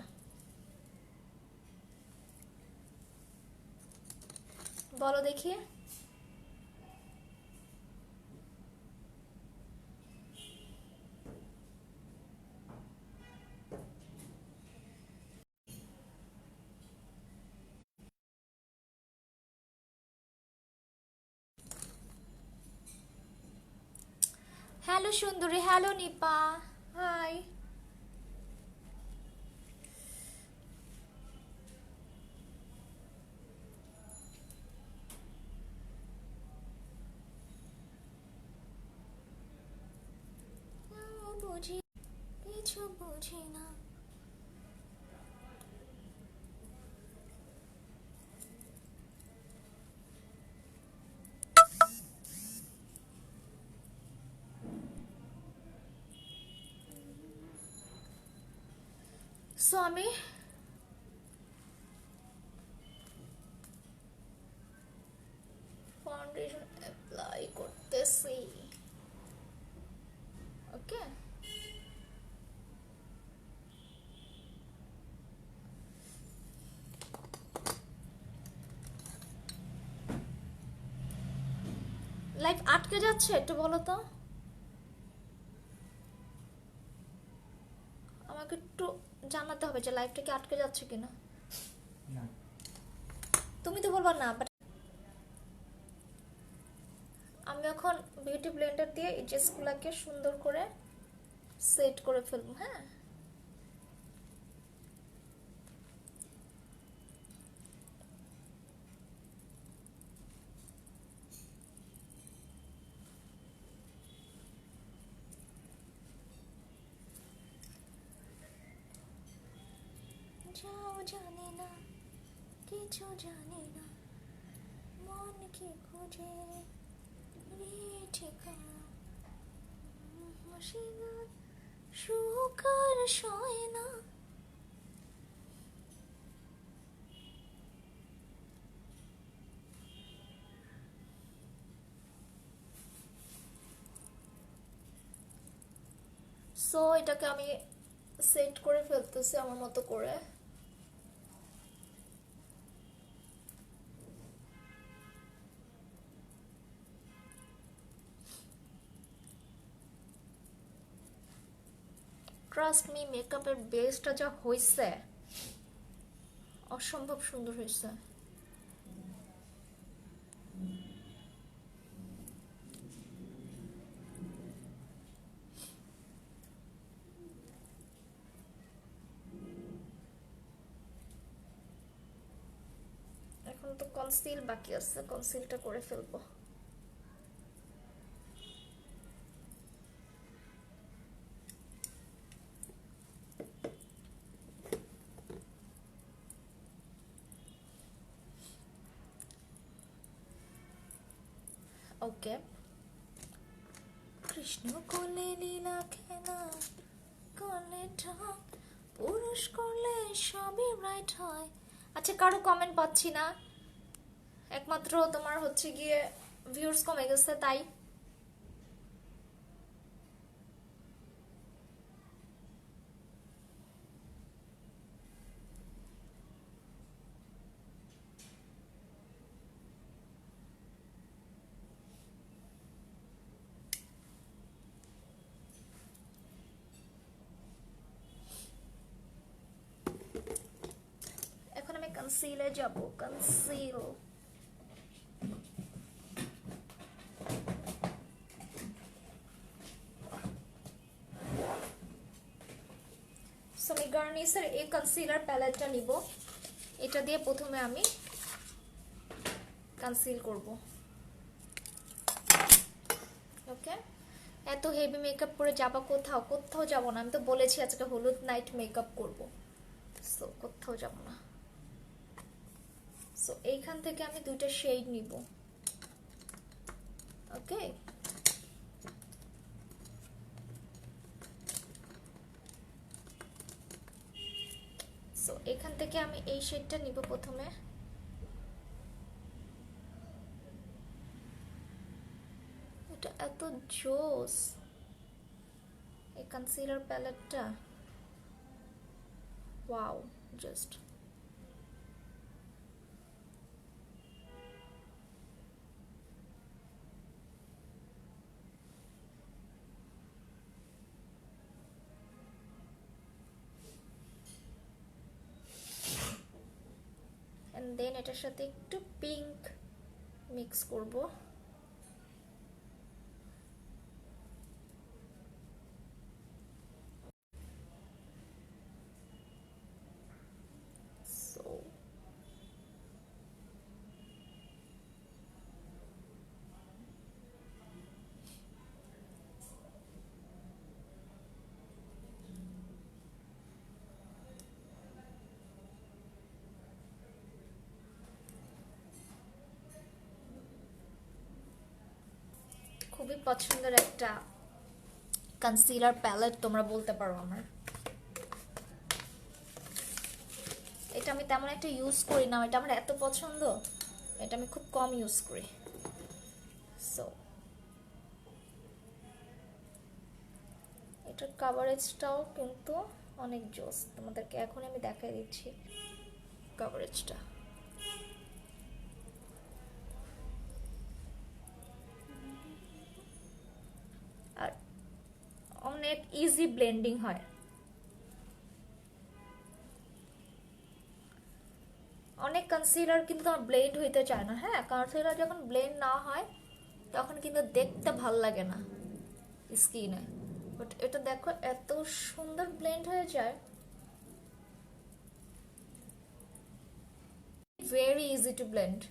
বলো দেখি। হ্যালো সুন্দরী, হ্যালো নিপা, হাই। বুঝি কিছু বুঝি না, সো আমি ফাউন্ডেশন অ্যাপ্লাই করতেছি, ওকে। লাইফ আটকে যাচ্ছে একটু বলো তো, আমাকে একটু জানাতে হবে যে লাইফটা কি আটকে যাচ্ছে কিনা। না তুমি তো বলবা না, বাট আমি এখন বিউটি ব্লেন্ডার দিয়ে এজেসগুলোকে সুন্দর করে সেট করে ফেলবো, হ্যাঁ। যাও জানি না, কিছু জানি না, মন কি খুঁজে রে ঠিকানা, হাসিবার সুখ আর সয় না। সো এটাকে আমি সেট করে ফেলতেছি আমার মতো করে। ট্রাস্ট মি, মেকআপের বেসটা যা হয়েছে অসম্ভব সুন্দর হয়েছে। এখন এখন তো কনসিল বাকি আছে, কনসিলটা করে ফেলবো। ওকে, কৃষ্ণ কোলে লীলা খেলা করলে ঠক, পুরুষ করলে সবই রাইট হয়। আচ্ছা, কারো কমেন্ট পাচ্ছি না, একমাত্র তোমার হচ্ছে গিয়ে ভিউয়ার্স কমে গেছে তাই। এখন আমি কনসিলে যাব, কনসিল। সো আমি গার্নিয়ারের এই কনসিলার প্যালেটটা নিব, এটা দিয়ে প্রথমে আমি কনসিল করব। ওকে, এত হেভি মেকআপ করে যাবা কোথাও? কোথাও যাব না, আমি তো বলেছি আজকে হলুদ নাইট মেকআপ করব, সো কোথাও যাব না। সো এইখান থেকে আমি দুইটা শেড নিব। ওকে, সো এখান থেকে আমি এই শেডটা নিব প্রথমে। এটা এত জোস এই কনসিলার প্যালেটটা, ওয়াও, জাস্ট এন্ড দেন এটার সাথে একটু পিঙ্ক মিক্স করব। সো খুবই পছন্দের একটা কনসিলার প্যালেট তোমরা বলতে পারো আমার। এটা আমি তেমন একটা ইউজ করি না, এটা আমার এত পছন্দ, এটা আমি খুব কম ইউজ করি। সো এটার কভারেজটাও কিন্তু অনেক জোস, তোমাদেরকে এখন আমি দেখাই দিচ্ছি কভারেজটা। আর অনেক ইজি ব্লেন্ডিং হয়, অনেক কনসিলার কিন্তু আমার ব্লেন্ড হইতে চায় না। হ্যাঁ, কনসিলার যখন ব্লেন্ড না হয় তখন কিন্তু দেখতে ভাল লাগে না স্কিনে, বাট এটা দেখো এত সুন্দর ব্লেন্ড হয়ে যায়, ভেরি ইজি টু ব্লেন্ড।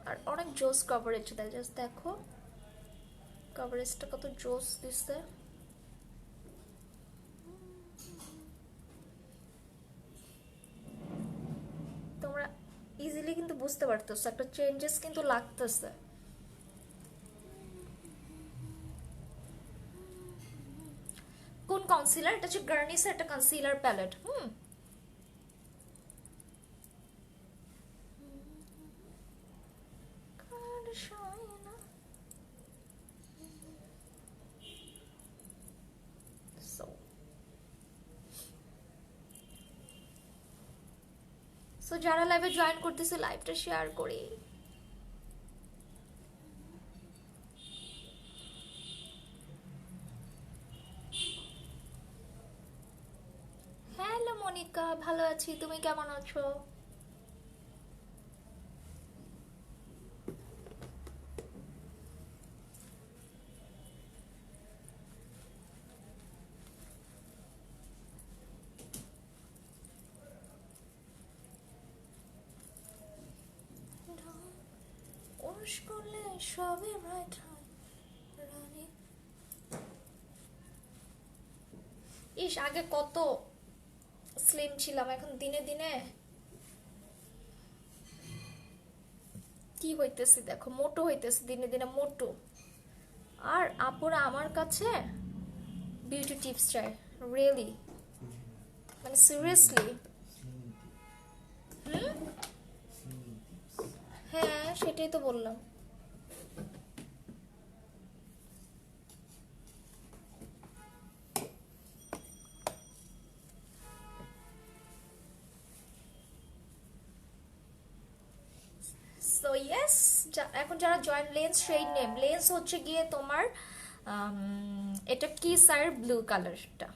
আর অনেক জোস কভারেজ দেয়, জাস্ট দেখো কভারেজটা কত জোস দিচ্ছে। তোমরা ইজিলি কিন্তু বুঝতে পারতেছো একটা চেঞ্জেস কিন্তু লাগতেছে। কোন কনসিলার? এটা হচ্ছে গার্নিয়ারের একটা কনসিলার প্যালেট। সো যারা লাইভে জয়েন করতেছে লাইভটা শেয়ার করি। হ্যালো মনিকা, ভালো আছি, তুমি কেমন আছো? পুরুষ করলে সবই রাইট হয় রানী। ইস আগে কত স্লিম ছিলাম, এখন দিনে দিনে কি হইতেছি দেখো, মোটো হইতেছি দিনে দিনে, মোটো। আর আপুরা আমার কাছে বিউটি টিপস চাই, রিয়েলি, মানে সিরিয়াসলি। হ্যাঁ সেটাই তো বললাম। সো ইয়েস, এখন যারা জয়েন লেন্স, সেই নেম লেন্স হচ্ছে গিয়ে তোমার এটা কি স্যার, ব্লু কালারটা,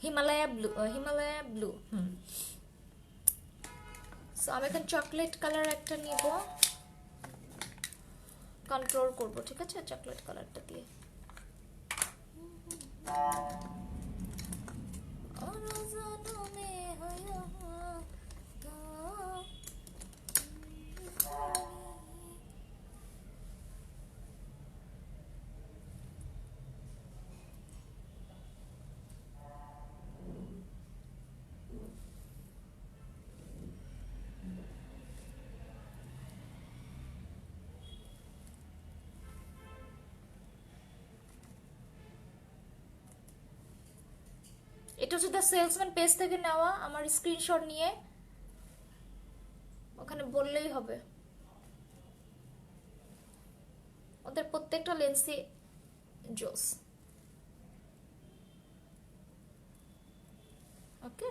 Himalaya blue, Himalaya blue. So আমি এখন চকলেট কালার একটা নিব, কন্ট্রোল করব, ঠিক আছে, চকলেট কালারটা দিয়ে। এটা হচ্ছে দ্য সেলসম্যান পেজ থেকে নেওয়া, আমার স্ক্রিনশট নিয়ে ওখানে বললেই হবে। ওদের প্রত্যেকটা লেন্সই জোস। ওকে,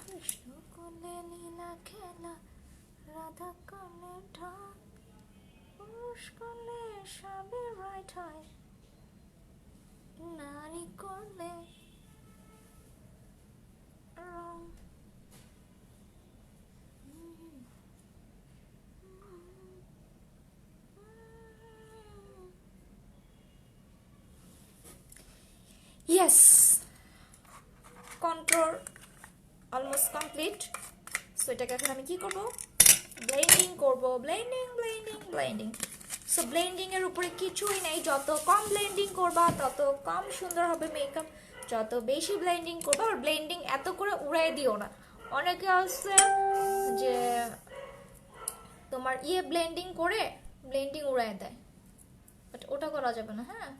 কৃষ্ণ কোলে লীলা খেলা, রাধা কোলে ঢাক, পুরুষ কোলে সবই রাইট হয়, নারী কোলে রং। Yes, control almost complete. So এটাকে এখন আমি কি করব, ব্লেন্ডিং করব, blending blending blending. So blending এর উপরে কিছুই নেই, যত কম ব্লেন্ডিং করবা তত কম সুন্দর হবে মেকআপ, যত বেশি ব্লেন্ডিং করবা। আর ব্লেন্ডিং এত করে উড়াই দিও না, অনেকে আছে যে তোমার ব্লেন্ডিং করে ব্লেন্ডিং উড়াই দেয়, বাট ওটা করা যাবে না। হ্যাঁ,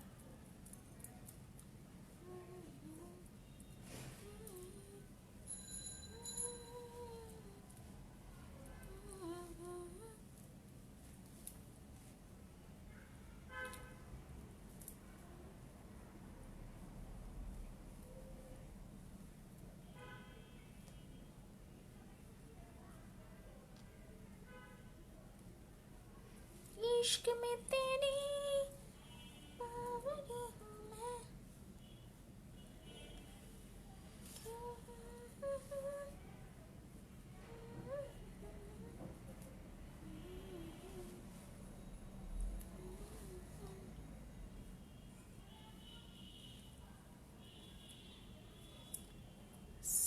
इश्क में तेरी बावरी हूँ मैं,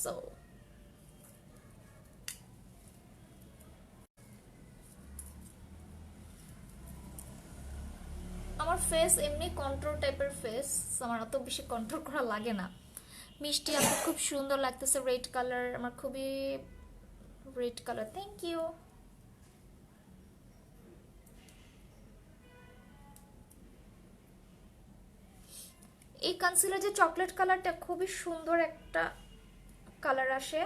so আমার ফেস এমনি কন্ট্রোল টাইপের ফেস, আমার অত বেশি কন্ট্রোল করা লাগে না। মিষ্টি আপু খুব সুন্দর লাগতেছে, রেড কালার, আমার খুবই রেড কালার, থ্যাংক ইউ। এই কনসিলার যে চকলেট কালারটা খুবই সুন্দর একটা কালার আসে,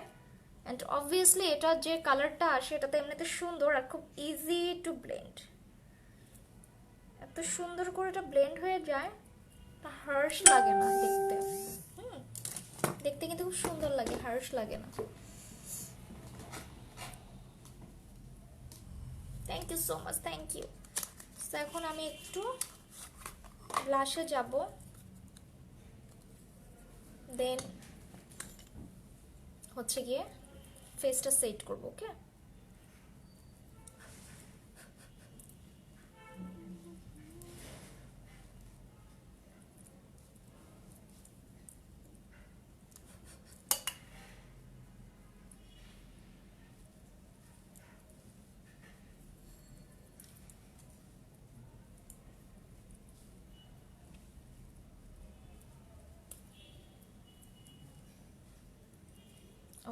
অ্যান্ড অবভিয়াসলি এটা যে কালারটা আসে এটা তো এমনিতে সুন্দর আর খুব ইজি টু ব্লেন্ড। এত সুন্দর করে এটা ব্লেন্ড হয়ে যায়, তা হার্শ লাগে না দেখতে। দেখতে কিন্তু খুব সুন্দর লাগে, হার্শ লাগে না। Thank you so much, thank you. এখন আমি একটু ব্লাশে যাব, দেন হচ্ছে গিয়ে ফেসটা সেট করব। ওকে,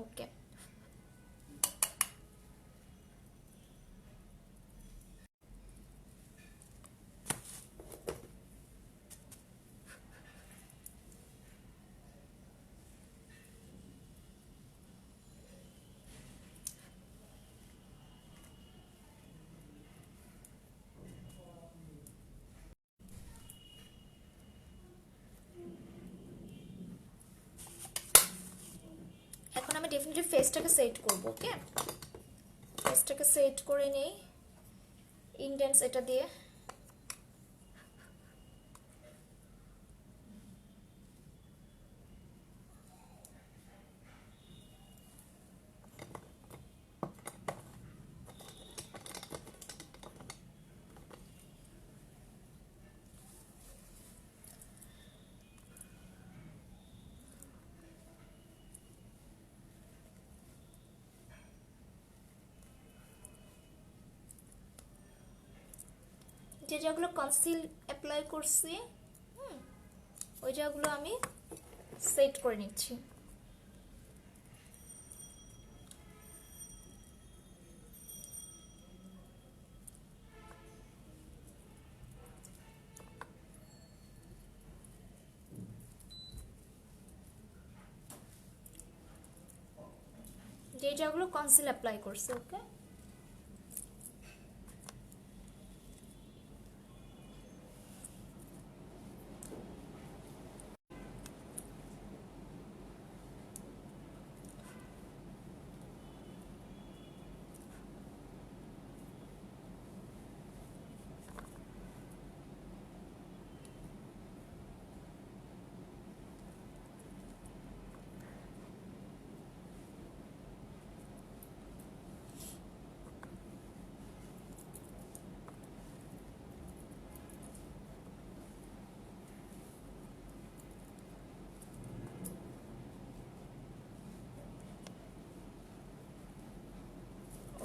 ওকে। এখন আমি ডেফিনেটলি ফেসটাকে সেট করব। ওকে, ফেসটাকে সেট করে নেই ইন্টেন্স এটা দিয়ে। যে জায়গাগুলো কনসিল অ্যাপ্লাই করছি ওই জায়গাগুলো আমি সেট করে নিচ্ছি। যে জায়গাগুলো কনসিল অ্যাপ্লাই করছি। ওকে,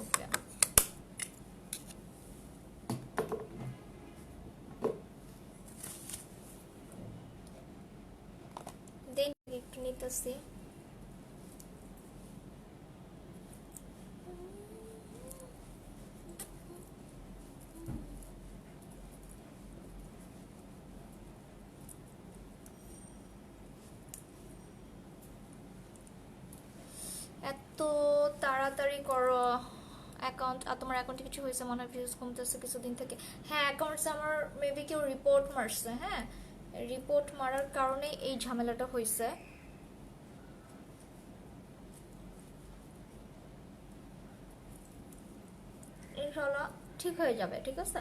ওকে। দেন একটু নিতেছি। এত তাড়াতাড়ি করো অ্যাকাউন্ট। আর তোমার অ্যাকাউন্টে কিছু হয়েছে মনে হয়, ভিউজ কমতেছে কিছুদিন থেকে। হ্যাঁ, অ্যাকাউন্টসে আমার মেবি কেউ রিপোর্ট মারছে। হ্যাঁ, রিপোর্ট মারার কারণে এই ঝামেলাটা হয়েছে। ইনশাল্লাহ ঠিক হয়ে যাবে, ঠিক আছে।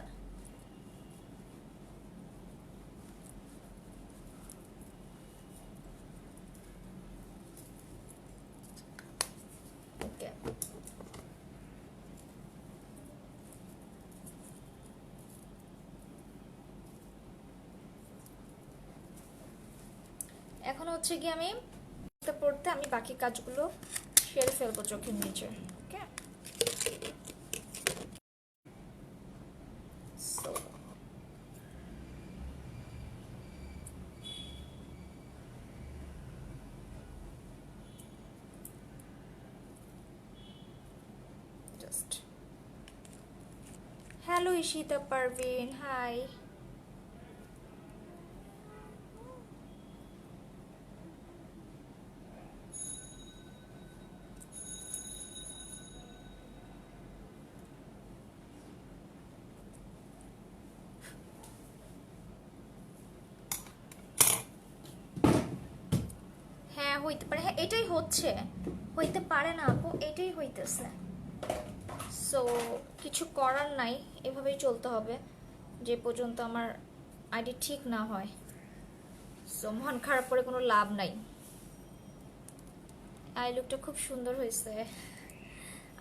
ওকে, এখন হচ্ছে কি আমি পড়তে পড়তে আমি বাকি কাজগুলো সেরে ফেলবো চোখের নিচে। Okay, so just hello Ishita Parvin, hi. হইতে পারে, হ্যাঁ এটাই হচ্ছে, হইতে পারে না আপু, এটাই হইতেছে। সো কিছু করার নাই, এভাবেই চলতে হবে যে পর্যন্ত আমার আইডি ঠিক না হয়। সো মন খারাপ করে কোনো লাভ নাই। আই লুকটা খুব সুন্দর হয়েছে,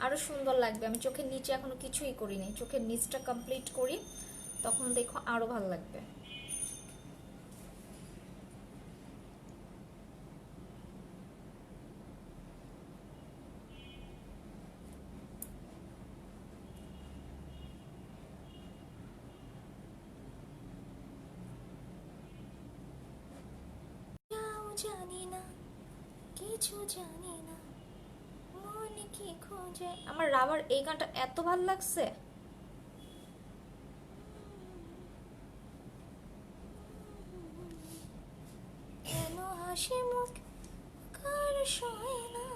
আরো সুন্দর লাগবে। আমি চোখের নিচে এখনো কিছুই করিনি, চোখের নিচটা কমপ্লিট করি, তখন দেখো আরো ভালো লাগবে। জানি না, কিছু জানি না, মনে কি খোঁজে। আমার রাবার এই গানটা এত ভালো লাগছে। কেন হাসি মুখ কার সয় না।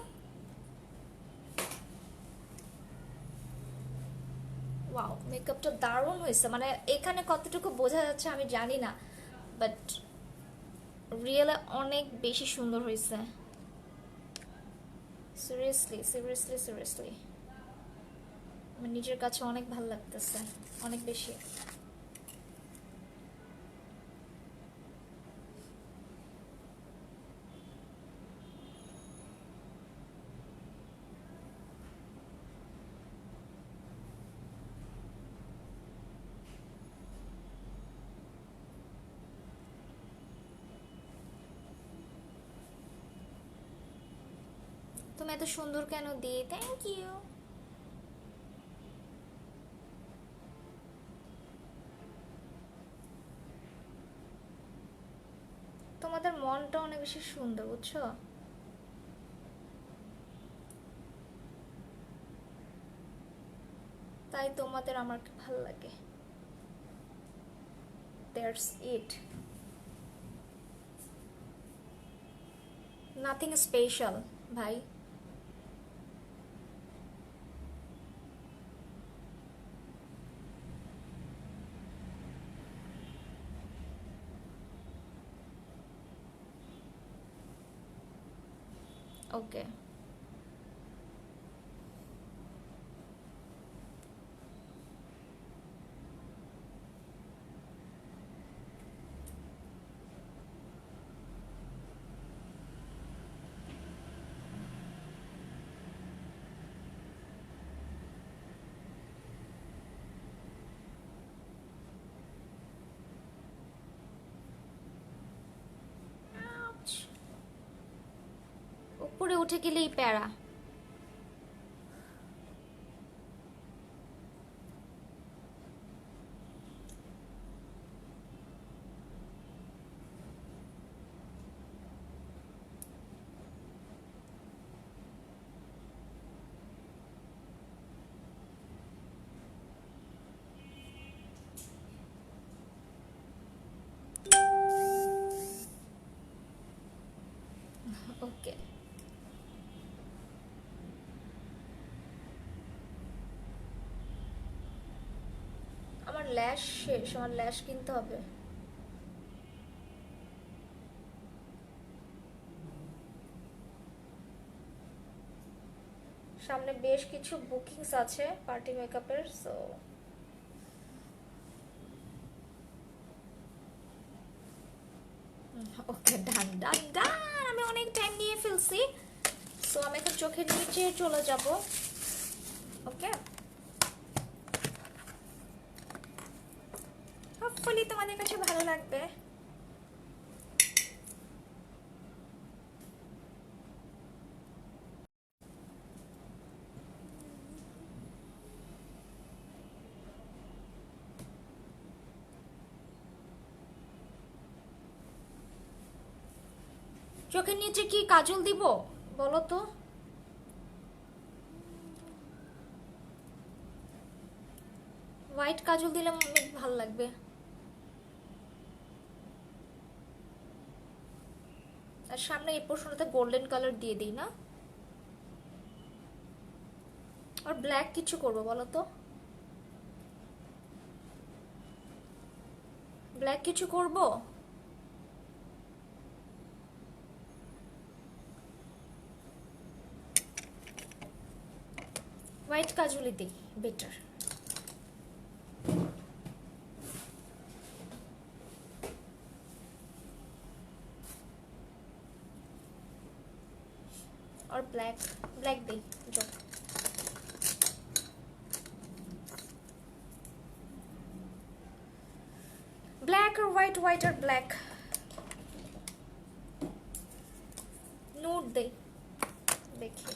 ওয়াও, মেকআপটা দারুণ হয়েছে। মানে এখানে কতটুকু বোঝা যাচ্ছে আমি জানি না, বাট রিয়েলে অনেক বেশি সুন্দর হয়েছে। সিরিয়াসলি সিরিয়াসলি সিরিয়াসলি আমার নিজের কাছে অনেক ভালো লাগতেছে, অনেক বেশি। তুমি এত সুন্দর কেন দিয়ে, থ্যাংক ইউ। তোমাদের মনটা অনেক বেশি সুন্দর, বুঝছো? তাই তোমাদের আমার ভালো লাগে। দ্যাটস ইট, নাথিং স্পেশাল ভাই। ওকে, উপরে উঠে গেলেই প্যারা। ওকে, আমার ল্যাশ শেষ, আমার ল্যাশ কিনতে হবে। সামনে বেশ কিছু বুকিংস আছে পার্টি মেকআপের, সো ওকে, ডান ডান ডান। আমি অনেক টাইম নিয়ে ফেলছি, সো আমি এখন চোখের নিচে চলে যাব। ওকে, হোপফুলি তোমাদের কাছে ভালো লাগবে। চোখের নিচে কি কাজল দিব বলো তো? হোয়াইট কাজল দিলে অনেক ভালো লাগবে। আর সামনে এই পোর্শনটাতে গোল্ডেন কালার দিয়ে দিই না? আর ব্ল্যাক কিছু করবো বলো তো? ব্ল্যাক কিছু করবো? হোয়াইট কাজলি দিই বেটার। और ब्लैक ब्लैक दी जो ब्लैक और व्हाइट व्हाइट और ब्लैक नोट दे देखिए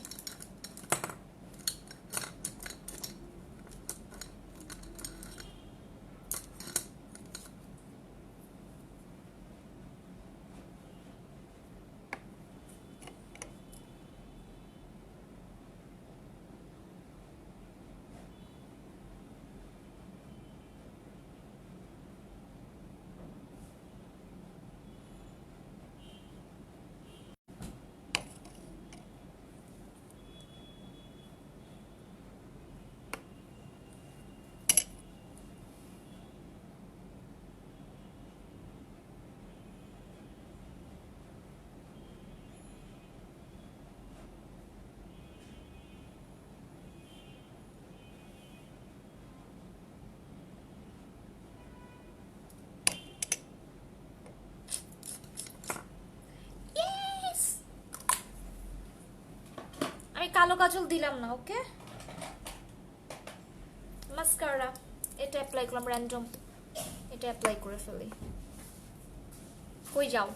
আমি কালো কাজল দিলাম না ওকে মাস্কারা এটা অ্যাপ্লাই করলাম র্যান্ডম এটা অ্যাপ্লাই করে ফেলি কই যাও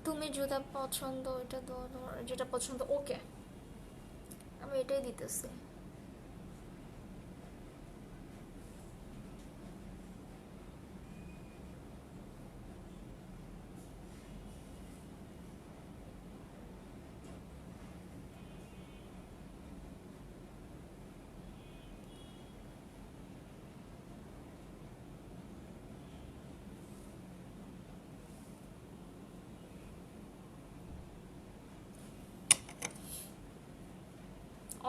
তুমি যেটা পছন্দ এটা দাও তোমার যেটা পছন্দ ওকে আমি এটাই দিতেছি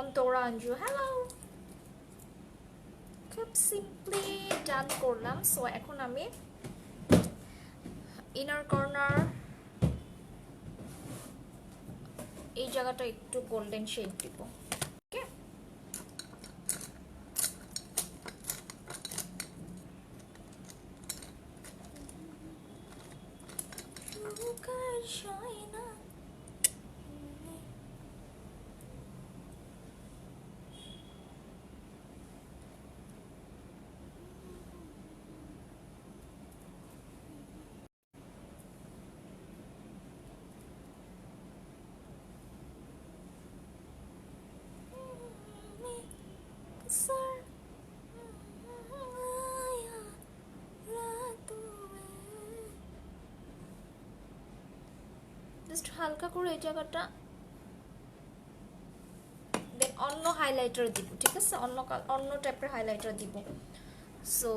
অন্তরা আঞ্জু হ্যালো খুব সিম্পলি ডান করলাম সো এখন আমি ইনার কর্নার এই জায়গাটা একটু গোল্ডেন শেড দিব ওকে জাস্ট হালকা করে এই জায়গাটা দেন অন্য হাইলাইটার দিব ঠিক আছে অন্য টাইপের হাইলাইটার দিব সো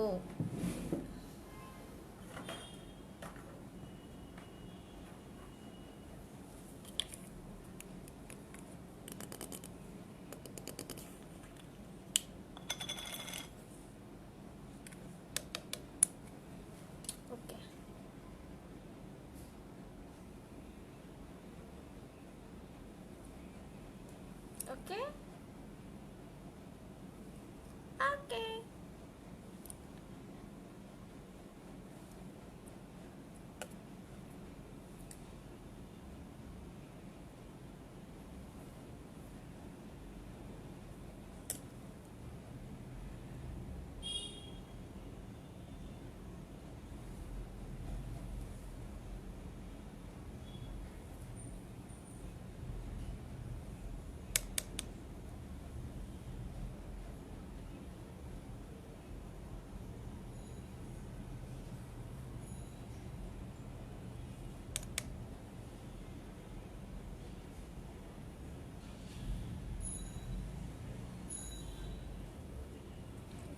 ওকে ওকে ওকে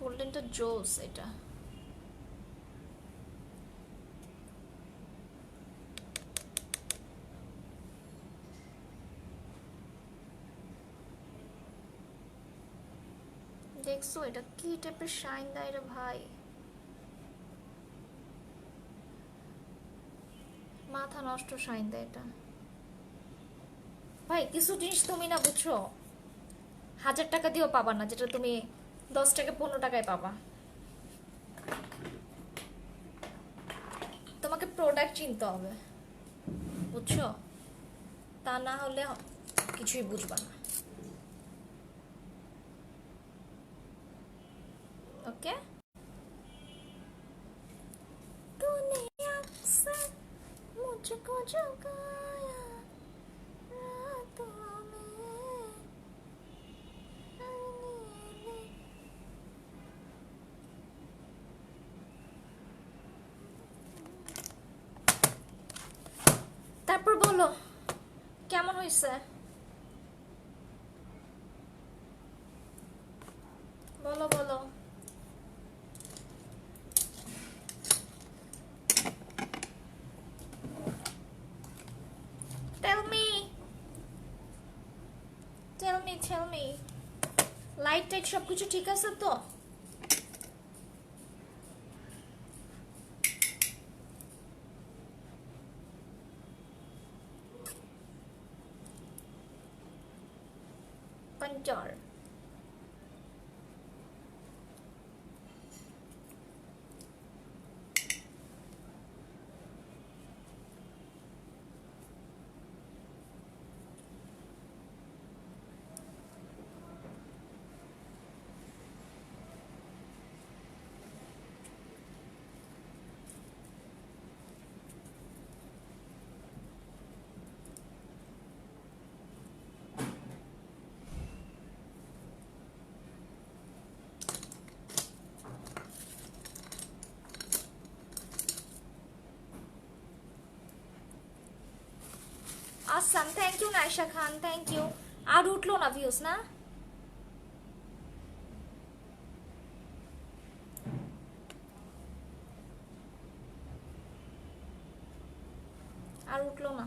গোল্ডেনটা জোস এটা দেখছো এটা কি টাইপের শাইন দেয় রে ভাই, মাথা নষ্ট শাইন দেয় এটা ভাই। কিছু জিনিস তুমি না বুঝছো, 1000 টাকা দিয়েও পাবা না, যেটা তুমি 10 টাকা 15 টাকায় পাবা। তোমাকে প্রোডাক্ট চিনতে হবে, বুঝছো? তা না হলে কিছুই বুঝবা না। ओके तूने अक्सर मुझको जगाया रातों में। তারপর বলো কেমন হয়েছে, বলো বলো। Tell me, tell me. Light tight সবকিছু ঠিক আছে তো? पंचर आसम, thank you Naisha Khan, thank you. আর উঠলো না ভিউজ না? আর উঠলো না।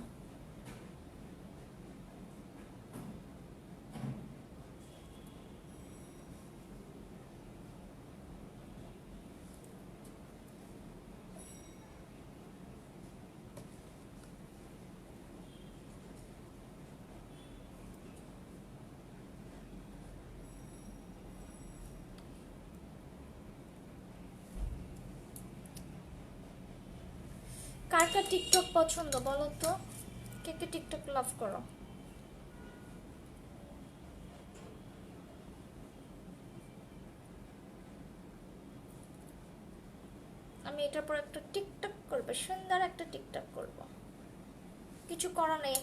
কার কার টিকটক পছন্দ বলো তো, কে কে টিকটক লাভ করো? আমি এটার পর একটা টিকটক করবো, সুন্দর একটা টিকটক করব। কিছু করার নেই,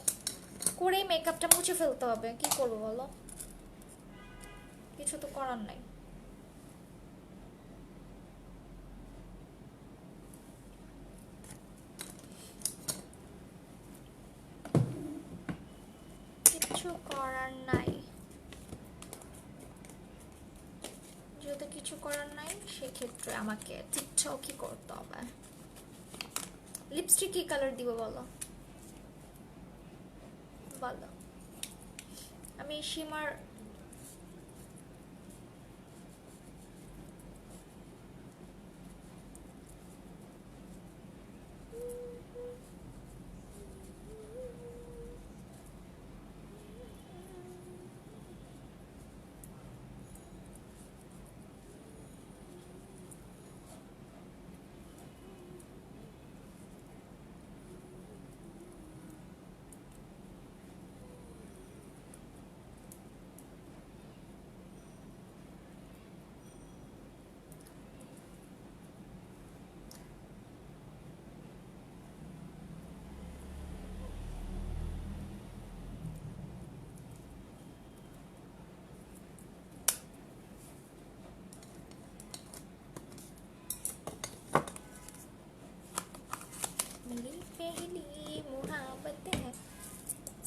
করেই মেকআপটা মুছে ফেলতে হবে, কি করবো বলো? কিছু তো করার নাই। কিছু করার নাই, যেহেতু কিছু করার নাই সেক্ষেত্রে আমাকে টিকটকই করতে হবে। লিপস্টিক কি কালার দিব বলো, বলো। আমি শিমার मेरी पहली मोहब्बत है।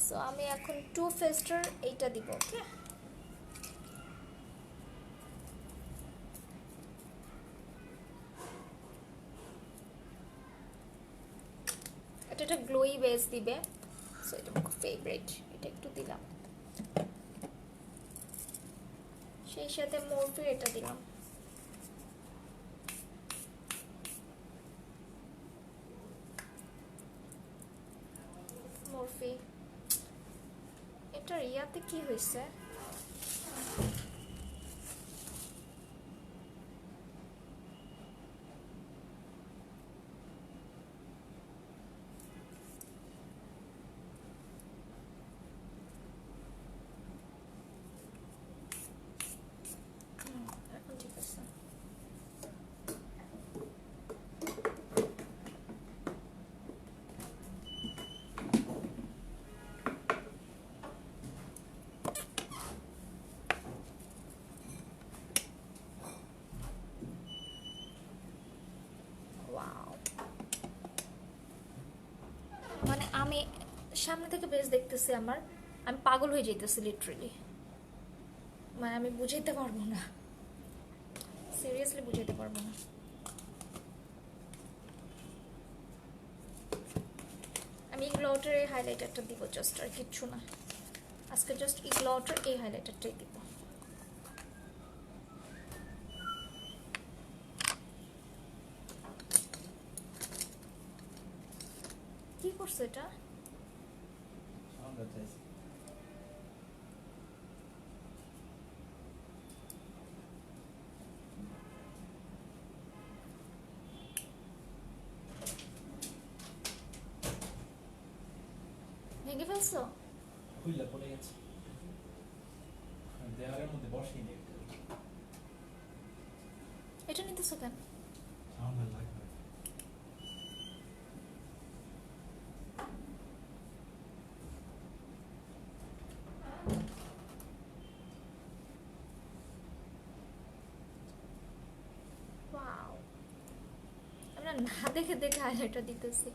সো আমি এখন টু ফেস্টার এইটা দিব, ওকে? এটা একটা গ্লোই বেস দিবে, সো এটা আমার ফেভারিট, এটা একটু দিলাম। সেই সাথে মরফি এটা দিলাম। মরফি এটার ইয়াতে কি হয়েছে? এখন ঠিক আছে। Wow. মানে আমি সামনে থেকে বেশ দেখতেছি, আমি পাগল হয়ে যাইতেছি লিটারেলি। মানে আমি বুঝাইতে পারবো না, সিরিয়াসলি বুঝাইতে পারবো না। আমি ইগলটের এই হাইলাইটারটা দিব জাস্ট, আর কিচ্ছু না। আজকে জাস্ট ইগলটের এই হাইলাইটারটাই দিব। কি করছো এটা? সাউন্ড বাজাইছে। ভেঙে ফেলছো? খুইলা পড়ে গেছে। দেওয়ালের মধ্যে বসেই নেই এটা নিতেছো কেন? আমার লাগবে ওয়াও, আমরা না দেখে দেখে হাইলাইটার দিতেছি।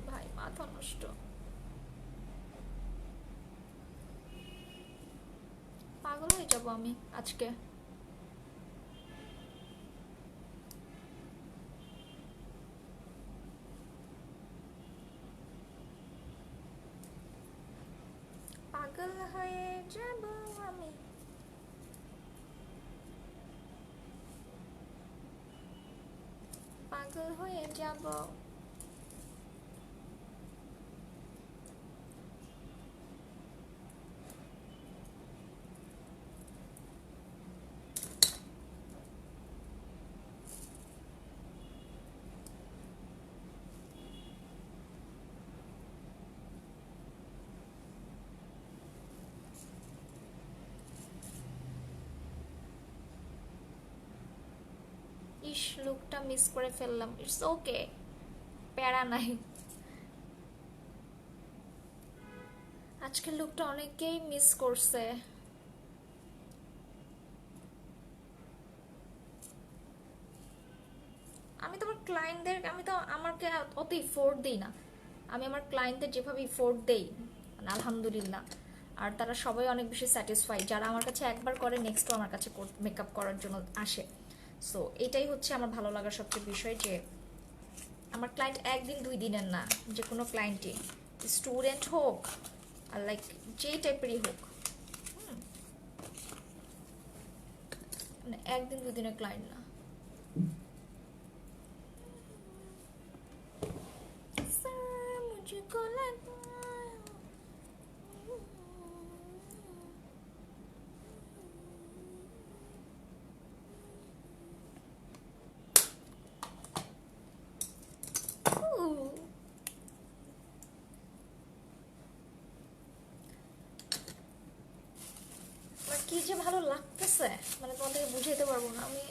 ভাই মাথা নষ্ট, পাগল হয়ে যাবো আমি আজকে। পাগল হয়ে যাব আমি। পাগল হয়ে যাব। ইস, লুকটা মিস করে ফেললাম। ইটস ওকে, প্যারা নাই। আজকের লুকটা অনেকেই মিস করছে। আমি তো আমার ক্লায়েন্টদের, আমি তো আমাকে অত ইফোর্ট দিই না। আমি আমার ক্লায়েন্টদের যেভাবে ইফোর্ট দেই, মানে আলহামদুলিল্লাহ, আর তারা সবাই অনেক বেশি স্যাটিসফাই। যারা আমার কাছে একবার করে নেক্সটও আমার কাছে মেকআপ করার জন্য আসে। সো এটাই হচ্ছে আমার ভালো লাগার সবচেয়ে বিষয়, যে আমার ক্লায়েন্ট একদিন দুই দিনের না, যে কোনো ক্লায়েন্টই, স্টুডেন্ট হোক আর লাইক যেই টাইপেরই হোক, মানে একদিন দুই দিনের ক্লায়েন্ট না। मुझको लगा কি যে ভালো লাগতেছে, মানে তোমাদেরকে বুঝাইতে পারবো না আমি।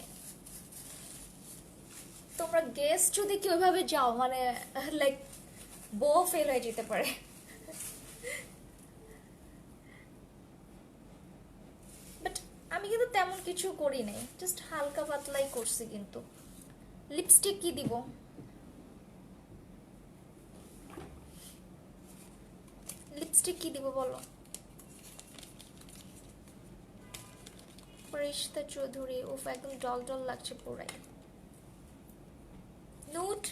তোমরা গেস্ট যদি কেউ ভাবে যাও, মানে লাইক বউ ফেল হয়ে যেতে পারে। বাট আমি কিন্তু তেমন কিছু করি নাই, জাস্ট হালকা পাতলাই করছি। কিন্তু লিপস্টিক কি দিব? লিপস্টিক কি দিব বলো? ফরিশতা চৌধুরী, উফ একদম ডল ডল লাগছে পুরাই। নুট,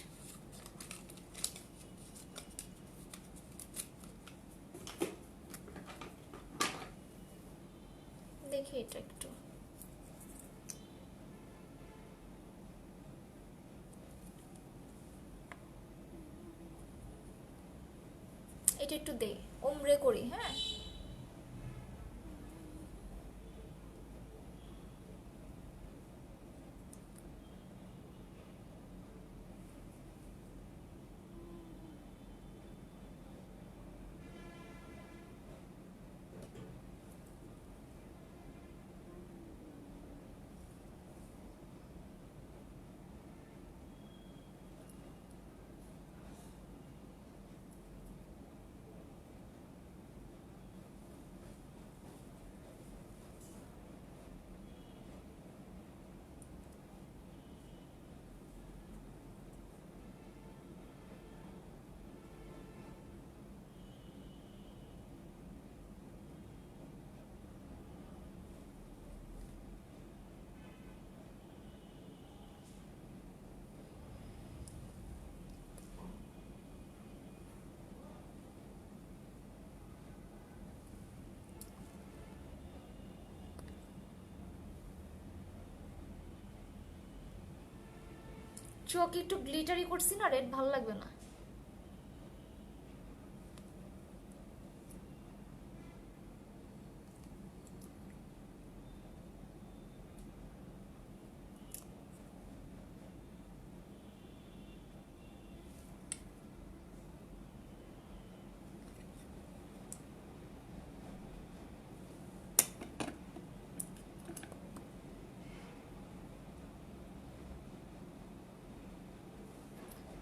দেখি এটা একটু। এটা একটু দে, ওমরে করি, হ্যাঁ। চোখ একটু গ্লিটারি করছি না, রেড ভালো লাগবে না।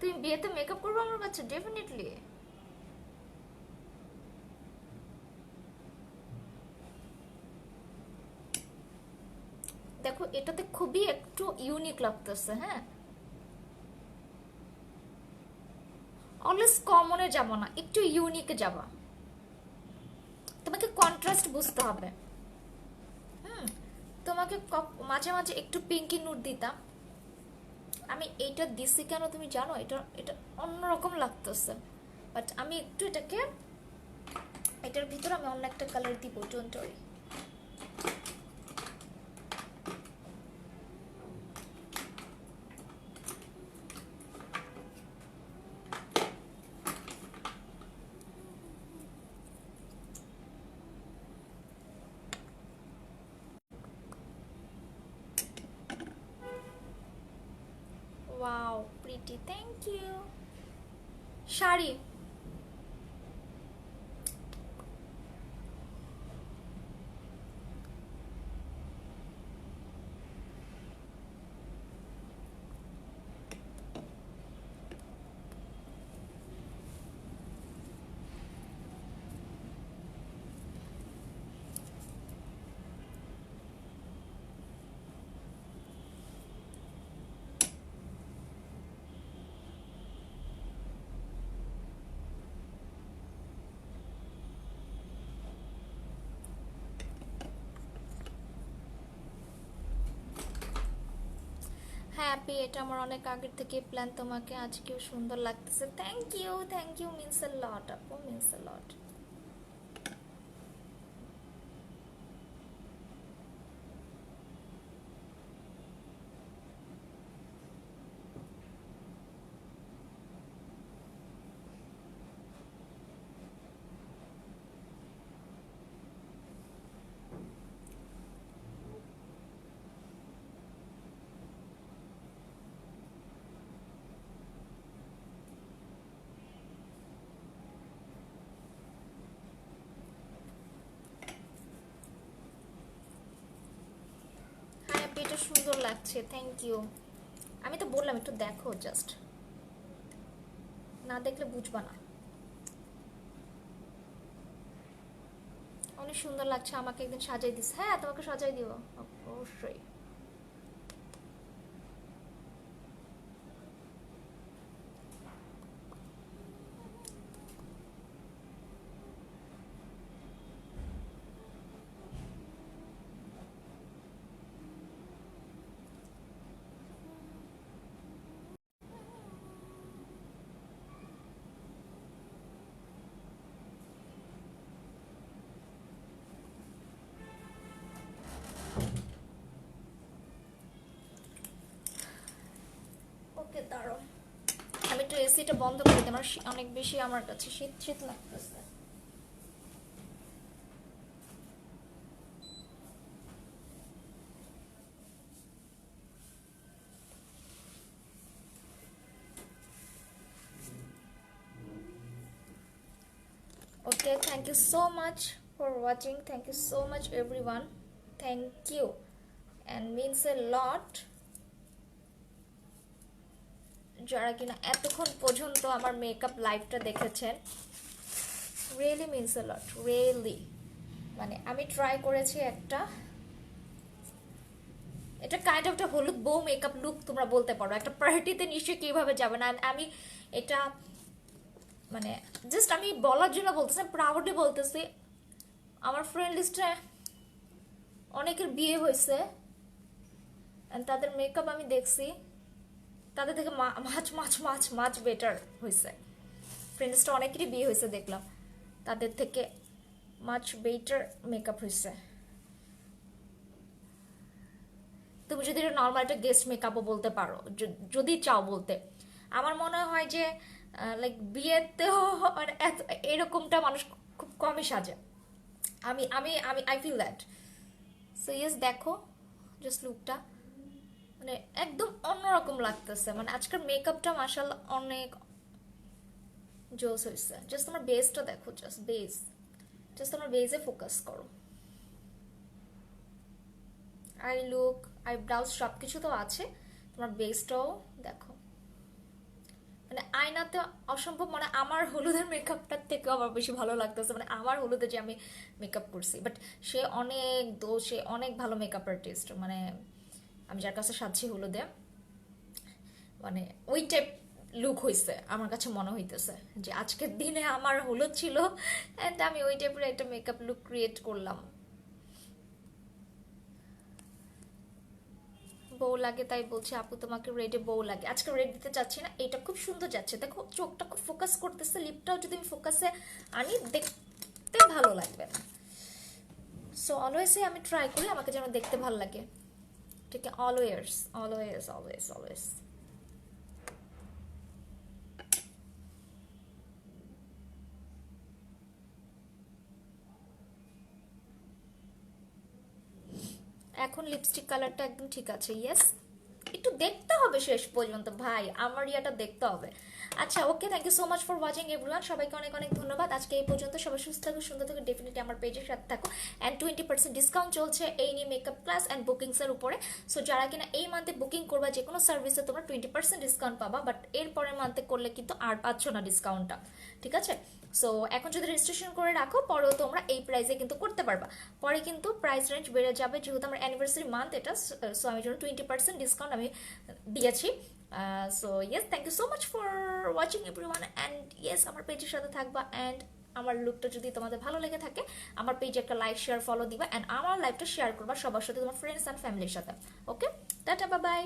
তুমি বিয়েতে মেকআপ করবো আমার কাছে? ডেফিনেটলি। দেখো এটাতে খুবই একটু ইউনিক লাগতেছে, হ্যাঁ। অলওয়েজ কমনে যাব না, একটু ইউনিকে যাবা। তোমাকে কন্ট্রাস্ট বুঝতে হবে। তোমাকে মাঝে মাঝে একটু পিঙ্কি নুট দিতাম। আমি এইটা দিছি কেন তুমি জানো? এটা এটা অন্যরকম লাগতেছে, বাট আমি একটু এটাকে, এটার ভিতরে আমি অন্য একটা কালার দিব, don't worry. Wow pretty, thank you. Sari, হ্যাঁ আপি, এটা আমার অনেক আগের থেকে প্ল্যান। তোমাকে আজকেও সুন্দর লাগতেছে, থ্যাংক ইউ মিনস আ লট আপু, মিনস আ লট। হ্যাঁ আপি, এটা সুন্দর লাগছে, থ্যাংক ইউ। আমি তো বললাম একটু দেখো, জাস্ট না দেখলে বুঝবা না। অনেক সুন্দর লাগছে, আমাকে একদিন সাজাই দিস। হ্যাঁ তোমাকে সাজাই দিব অবশ্যই। এসিটা বন্ধ করে দিই, আমার অনেক বেশি আমার কাছে শীত শীত লাগতেছে। Okay, thank you so much for watching. Thank you so much everyone. Thank you and means a lot. যারা কিনা এতক্ষণ পর্যন্ত আমার মেকআপ লাইভটা দেখেছেন, really means a lot, really. মানে আমি ট্রাই করেছি এটা কাইন্ড অফ একটা হলুদ বউ মেকআপ লুক তোমরা বলতে পারো, একটা পার্টিতে নিশ্চয়ই কিভাবে যাবে না। আমি এটা মানে জাস্ট আমি বলার জন্য বলতেছি, প্রাউডলি বলতেছি। আমার ফ্রেন্ড লিস্টে অনেকের বিয়ে হয়েছে, তাদের মেকআপ আমি দেখছি, তাদের থেকে মাছ বেটার হয়েছে। ফ্রেন্ড লিস্টে অনেকেরই বিয়ে হয়েছে দেখলাম, তাদের থেকে মাছ বেটার মেকআপ হয়েছে। তুমি যদি এটা নর্মাল একটা গেস্ট মেকআপও বলতে পারো, যদি চাও বলতে। আমার মনে হয় যে লাইক বিয়েতেও মানে এরকমটা মানুষ খুব কমই সাজে। আমি আমি আমি I feel that. So yes, দেখো জাস্ট লুকটা মানে একদম অন্যরকম লাগতেছে। মানে আজকের মেকআপটা মাশাআল্লাহ অনেক জোস হয়েছে। জাস্ট তোমার বেসটা দেখো, জাস্ট তোমার বেসে ফোকাস করো। আই লুক, আই ব্রাউজ সব কিছু তো আছে, তোমার বেসটাও দেখো। মানে আয়নাতে অসম্ভব, মানে আমার হলুদের মেকআপটার থেকেও আমার বেশি ভালো লাগতেছে। মানে আমার হলুদে যে আমি মেকআপ করছি, বাট সে অনেক ভালো মেকআপ আর্টিস্ট। মানে আমি যার কাছে সাজছি হলুদে, মানে ওই টাইপ লুক হয়েছে আমার কাছে মনে হইতেছে যে আজকের দিনে আমার হলুদ ছিল অ্যান্ড আমি ওই টাইপের একটা মেকআপ লুক ক্রিয়েট করলাম। বউ লাগে তাই বলছে আপু তোমাকে রেডে বউ লাগে। আজকে রেড দিতে চাচ্ছি না, এটা খুব সুন্দর যাচ্ছে। দেখো চোখটা খুব ফোকাস করতেছে, লিপটাও যদি আমি ফোকাসে আনি দেখতে ভালো লাগবে। সো অলওয়েজই আমি ট্রাই করি আমাকে যেন দেখতে ভালো লাগে, ঠিক আছে? Always always always always. এখন লিপস্টিক কালারটা একদম ঠিক আছে। ইয়েস, একটু দেখতে হবে শেষ পর্যন্ত ভাই, আমার ইয়াটা দেখতে হবে। আচ্ছা okay, thank you so much for watching everyone. সবাইকে অনেক অনেক ধন্যবাদ। আজকে এই পর্যন্ত। সবাই সুস্থ থাকো, সুন্দর থাকো, ডেফিনেটলি আমার পেজের সাথে থাকো। অ্যান্ড 20% ডিসকাউন্ট চলছে এই নিয়ে মেকআপ ক্লাস অ্যান্ড বুকিংসের উপরে। সো যারা কিনা এই মান্থে বুকিং করবা যে কোনো সার্ভিসে তোমরা 20% ডিসকাউন্ট পাবা, বাট এর পরের মান্থে করলে কিন্তু আর পাচ্ছ না ডিসকাউন্টটা, ঠিক আছে? সো এখন যদি রেজিস্ট্রেশন করে রাখো, পরেও তোমরা এই প্রাইসে কিন্তু করতে পারবা। পরে কিন্তু প্রাইস রেঞ্জ বেড়ে যাবে, যেহেতু আমার অ্যানিভার্সারি মান্থ এটা। সো আমি জন্য 20% ডিসকাউন্ট আমি দিয়েছি। So yes, thank you so much for watching everyone. And yes, আমার পেজের সাথে থাকবা। অ্যান্ড আমার লুকটা যদি তোমাদের ভালো লেগে থাকে, আমার পেজে একটা লাইক শেয়ার ফলো দিবা, অ্যান্ড আমার লাইভটা শেয়ার করবা সবার সাথে, তোমার ফ্রেন্ডস অ্যান্ড ফ্যামিলির সাথে। ওকে, টাটা, বাই বাই।